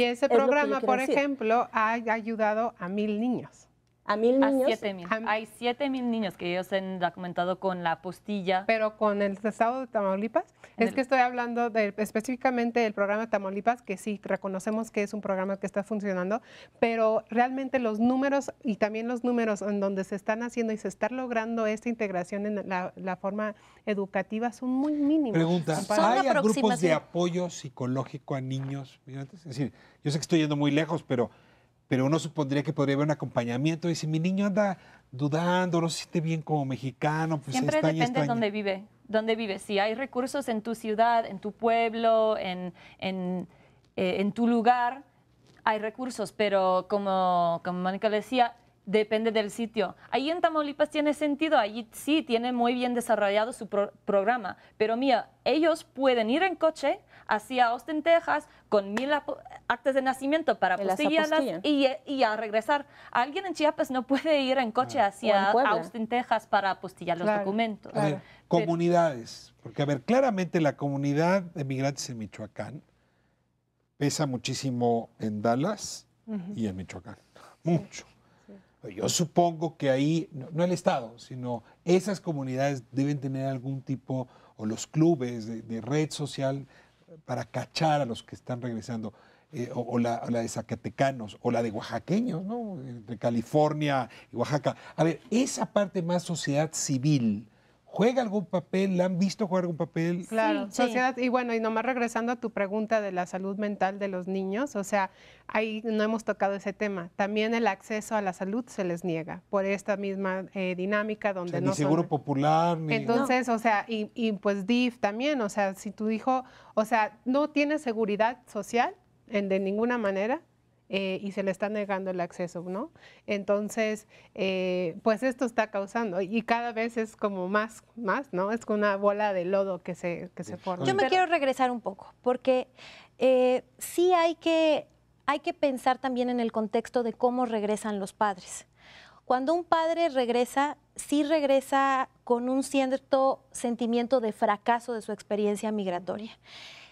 [SPEAKER 5] ese programa, por ejemplo, ha ayudado a 1000 niños.
[SPEAKER 2] A 1000 niños.
[SPEAKER 4] A 7000. Hay 7000 niños que ellos han documentado con la apostilla.
[SPEAKER 5] Pero con el estado de Tamaulipas, es que estoy hablando específicamente del programa de Tamaulipas, que sí, reconocemos que es un programa que está funcionando, pero realmente los números y también los números en donde se están haciendo y se está logrando esta integración en la forma educativa son muy mínimos.
[SPEAKER 1] Pregunta, ¿hay grupos de apoyo psicológico a niños migrantes? Es decir, yo sé que estoy yendo muy lejos, pero uno supondría que podría haber un acompañamiento. Y si mi niño anda dudando, no se siente bien como mexicano, pues
[SPEAKER 4] siempre depende de dónde vive. Si hay recursos en tu ciudad, en tu pueblo, en tu lugar, hay recursos, pero como Mónica decía, depende del sitio. Ahí en Tamaulipas tiene sentido, allí sí tiene muy bien desarrollado su programa, pero mira, ellos pueden ir en coche hacia Austin, Texas, con 1000 actas de nacimiento para apostillarlas y a regresar. Alguien en Chiapas no puede ir en coche hacia Austin, Texas para apostillar los documentos.
[SPEAKER 1] A ver, comunidades, porque a ver, claramente la comunidad de migrantes en Michoacán pesa muchísimo en Dallas y en Michoacán, mucho. Yo supongo que ahí, no el Estado, sino esas comunidades deben tener algún tipo, o los clubes de red social para cachar a los que están regresando, o la de zacatecanos, o la de oaxaqueños, ¿no? Entre California y Oaxaca. A ver, esa parte más sociedad civil, ¿juega algún papel? ¿La han visto jugar algún papel?
[SPEAKER 5] Claro,
[SPEAKER 3] Sí,
[SPEAKER 5] sociedad, y bueno, y nomás regresando a tu pregunta de la salud mental de los niños, o sea, ahí no hemos tocado ese tema. También el acceso a la salud se les niega por esta misma dinámica donde
[SPEAKER 1] O sea,
[SPEAKER 5] no
[SPEAKER 1] ni seguro popular, ni...
[SPEAKER 5] Entonces, o sea, y pues DIF también, o sea, si tu hijo, o sea, no tiene seguridad social de ninguna manera, y se le está negando el acceso, ¿no? Entonces, pues esto está causando, y cada vez es como más, ¿no? Es como una bola de lodo que se forma.
[SPEAKER 3] Yo me quiero regresar un poco, porque sí hay que pensar también en el contexto de cómo regresan los padres. Cuando un padre regresa, sí regresa con un cierto sentimiento de fracaso de su experiencia migratoria.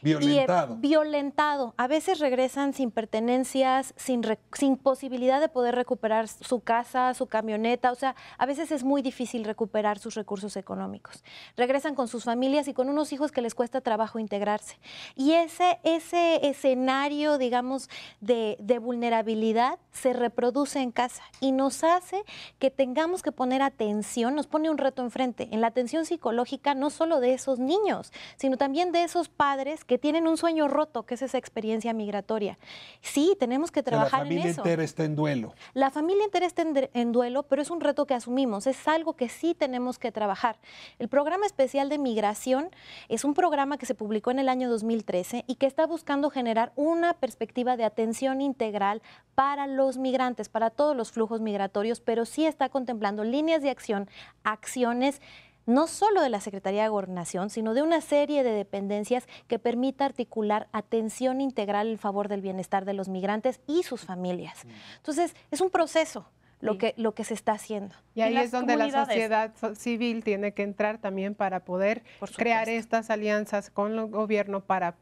[SPEAKER 1] Violentado.
[SPEAKER 3] Violentado. A veces regresan sin pertenencias, sin posibilidad de poder recuperar su casa, su camioneta. O sea, a veces es muy difícil recuperar sus recursos económicos. Regresan con sus familias y con unos hijos que les cuesta trabajo integrarse. Y ese escenario, digamos, de vulnerabilidad se reproduce en casa y nos hace que tengamos que poner atención, nos pone un reto enfrente, en la atención psicológica no solo de esos niños, sino también de esos padres que tienen un sueño roto, que es esa experiencia migratoria. Sí, tenemos que trabajar en eso.
[SPEAKER 1] La familia entera está en duelo.
[SPEAKER 3] La familia entera está en duelo, pero es un reto que asumimos, es algo que sí tenemos que trabajar. El Programa Especial de Migración es un programa que se publicó en el año 2013 y que está buscando generar una perspectiva de atención integral para los migrantes, para todos los flujos migratorios, pero sí está contemplando líneas de acción, acciones no solo de la Secretaría de Gobernación, sino de una serie de dependencias que permita articular atención integral en favor del bienestar de los migrantes y sus familias. Entonces, es un proceso lo que se está haciendo.
[SPEAKER 5] Y ahí es donde la sociedad civil tiene que entrar también para poder crear estas alianzas con el gobierno para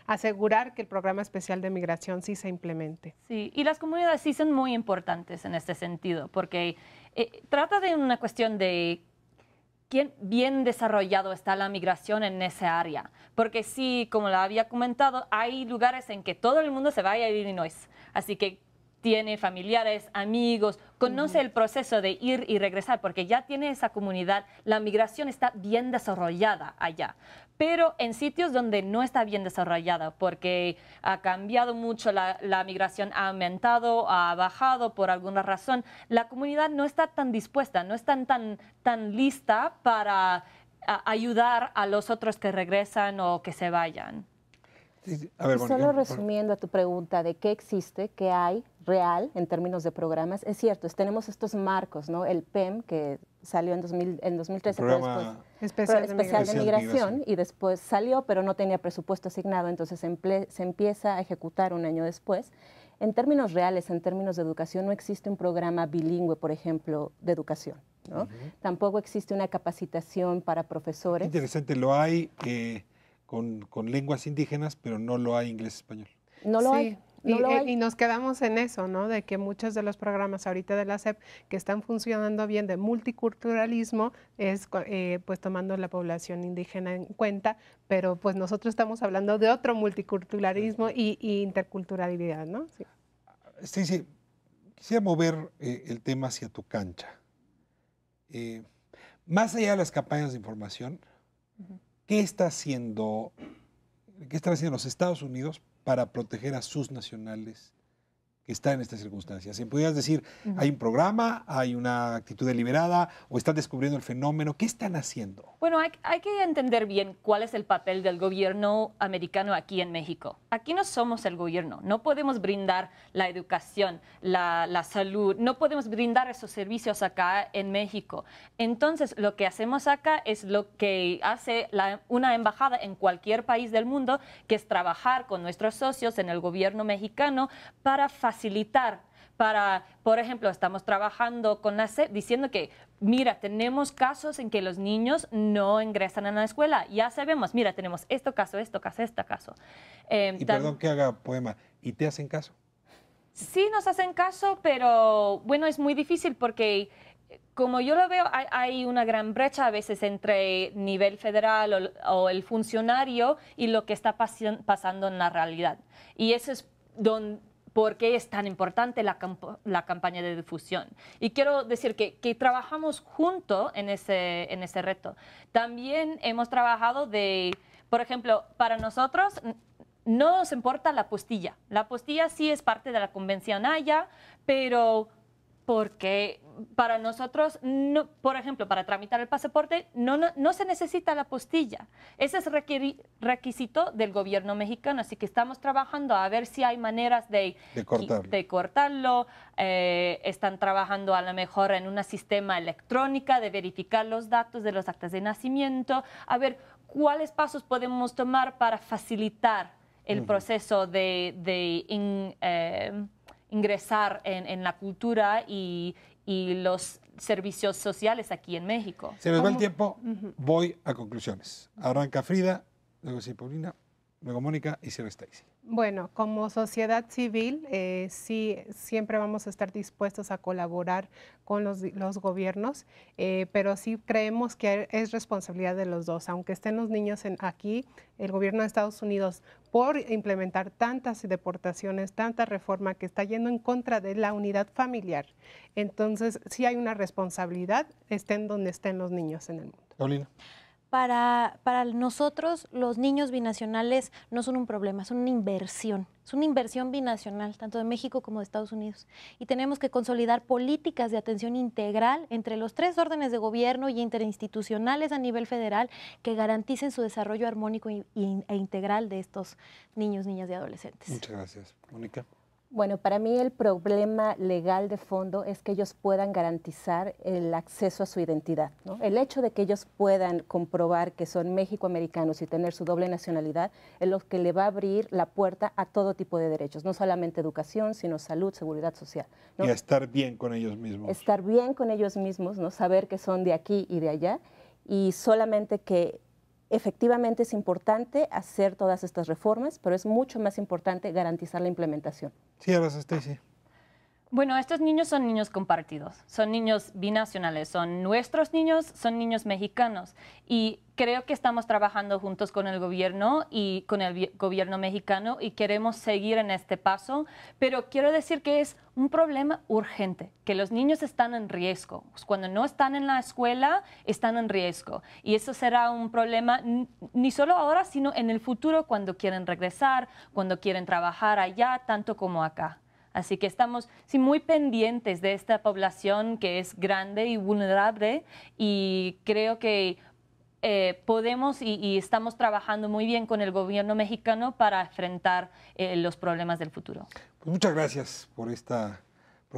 [SPEAKER 5] asegurar que el Programa Especial de Migración sí se implemente.
[SPEAKER 4] Sí, y las comunidades sí son muy importantes en este sentido, porque trata de una cuestión de ¿quién bien desarrollado está la migración en esa área? Porque sí, como la había comentado, hay lugares en que todo el mundo se va a Illinois, así que tiene familiares, amigos, conoce el proceso de ir y regresar, porque ya tiene esa comunidad, la migración está bien desarrollada allá. Pero en sitios donde no está bien desarrollada, porque ha cambiado mucho, la migración ha aumentado, ha bajado por alguna razón, la comunidad no está tan dispuesta, no está tan lista para ayudar a los otros que regresan o que se vayan.
[SPEAKER 1] A ver,
[SPEAKER 2] solo resumiendo a tu pregunta de qué existe, qué hay real en términos de programas, es cierto, tenemos estos marcos, ¿no? El PEM, que salió en 2013,
[SPEAKER 1] programa
[SPEAKER 2] especial de migración, y después salió, pero no tenía presupuesto asignado, entonces se empieza a ejecutar un año después. En términos reales, en términos de educación, no existe un programa bilingüe, por ejemplo, de educación, ¿no? Tampoco existe una capacitación para profesores.
[SPEAKER 1] Interesante, lo hay con lenguas indígenas, pero no lo hay inglés-español.
[SPEAKER 2] No lo hay.
[SPEAKER 5] Y nos quedamos en eso, ¿no? De que muchos de los programas ahorita de la SEP que están funcionando bien de multiculturalismo es pues tomando la población indígena en cuenta, pero pues nosotros estamos hablando de otro multiculturalismo y interculturalidad, ¿no? Sí.
[SPEAKER 1] Sí, quisiera mover el tema hacia tu cancha. Más allá de las campañas de información, ¿qué están haciendo los Estados Unidos para proteger a sus nacionales que está en estas circunstancias? ¿Se pudieras decir, hay un programa, hay una actitud deliberada o están descubriendo el fenómeno? ¿Qué están haciendo?
[SPEAKER 4] Bueno, hay que entender bien cuál es el papel del gobierno americano aquí en México. Aquí no somos el gobierno, no podemos brindar la educación, la salud, no podemos brindar esos servicios acá en México. Entonces, lo que hacemos acá es lo que hace una embajada en cualquier país del mundo, que es trabajar con nuestros socios en el gobierno mexicano para facilitar. Por ejemplo, estamos trabajando con la SEP diciendo que, mira, tenemos casos en que los niños no ingresan a la escuela. Ya sabemos, mira, tenemos este caso.
[SPEAKER 1] Y perdón que haga poema, ¿y te hacen caso?
[SPEAKER 4] Sí nos hacen caso, pero bueno, es muy difícil porque, como yo lo veo, hay una gran brecha a veces entre nivel federal o el funcionario y lo que está pasando en la realidad. Y eso es por qué es tan importante la campaña de difusión. Y quiero decir que trabajamos juntos en ese reto. También hemos trabajado por ejemplo, para nosotros no nos importa la apostilla. La apostilla sí es parte de la Convención Haya, pero porque para nosotros, no, por ejemplo, para tramitar el pasaporte, no se necesita la apostilla. Ese es requisito del gobierno mexicano, así que estamos trabajando a ver si hay maneras de cortarlo. Están trabajando a lo mejor en un sistema electrónico de verificar los datos de los actas de nacimiento, a ver cuáles pasos podemos tomar para facilitar el proceso de ingresar en la cultura y los servicios sociales aquí en México.
[SPEAKER 1] Se nos va el tiempo, voy a conclusiones. Arranca Frida, luego sí Paulina, luego Mónica y cierra Stacy.
[SPEAKER 5] Bueno, como sociedad civil, sí, siempre vamos a estar dispuestos a colaborar con los gobiernos, pero sí creemos que es responsabilidad de los dos. Aunque estén los niños aquí, el gobierno de Estados Unidos, por implementar tantas deportaciones, tanta reforma que está yendo en contra de la unidad familiar, entonces sí hay una responsabilidad, estén donde estén los niños en el mundo.
[SPEAKER 1] Paulina.
[SPEAKER 3] Para nosotros, los niños binacionales no son un problema, son una inversión. Es una inversión binacional, tanto de México como de Estados Unidos. Y tenemos que consolidar políticas de atención integral entre los 3 órdenes de gobierno y interinstitucionales a nivel federal que garanticen su desarrollo armónico e integral de estos niños, niñas y adolescentes.
[SPEAKER 1] Muchas gracias. Mónica.
[SPEAKER 2] Bueno, para mí el problema legal de fondo es que ellos puedan garantizar el acceso a su identidad, ¿no? El hecho de que ellos puedan comprobar que son mexicoamericanos y tener su doble nacionalidad es lo que le va a abrir la puerta a todo tipo de derechos, no solamente educación, sino salud, seguridad social, ¿no?
[SPEAKER 1] Y a estar bien con ellos mismos.
[SPEAKER 2] Estar bien con ellos mismos, ¿no? Saber que son de aquí y de allá, y solamente que efectivamente es importante hacer todas estas reformas, pero es mucho más importante garantizar la implementación.
[SPEAKER 1] Cierras, Stacy.
[SPEAKER 4] Bueno, estos niños son niños compartidos, son niños binacionales, son nuestros niños, son niños mexicanos. Y creo que estamos trabajando juntos con el gobierno y con el gobierno mexicano y queremos seguir en este paso, pero quiero decir que es un problema urgente, que los niños están en riesgo. Cuando no están en la escuela, están en riesgo. Y eso será un problema ni solo ahora, sino en el futuro, cuando quieren regresar, cuando quieren trabajar allá, tanto como acá. Así que estamos muy pendientes de esta población que es grande y vulnerable y creo que podemos y estamos trabajando muy bien con el gobierno mexicano para enfrentar los problemas del futuro.
[SPEAKER 1] Pues muchas gracias por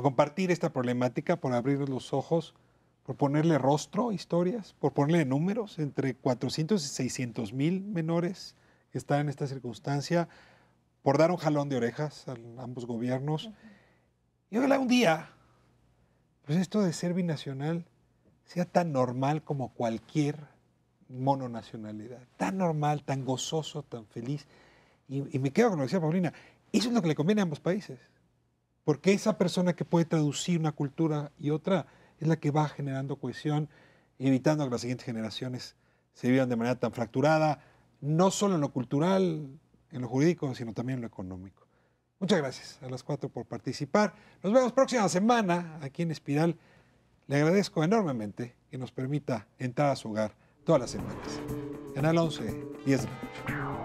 [SPEAKER 1] compartir esta problemática, por abrirnos los ojos, por ponerle rostro a historias, por ponerle números entre 400 y 600 mil menores que están en esta circunstancia, por dar un jalón de orejas a ambos gobiernos. Y ojalá un día, pues esto de ser binacional sea tan normal como cualquier mononacionalidad. Tan normal, tan gozoso, tan feliz. Y me quedo con lo que decía Paulina. Eso es lo que le conviene a ambos países. Porque esa persona que puede traducir una cultura y otra es la que va generando cohesión, evitando que las siguientes generaciones se vivan de manera tan fracturada, no solo en lo cultural, en lo jurídico, sino también en lo económico. Muchas gracias a las 4 por participar. Nos vemos próxima semana aquí en Espiral. Le agradezco enormemente que nos permita entrar a su hogar todas las semanas. Canal 11, 10 de la noche.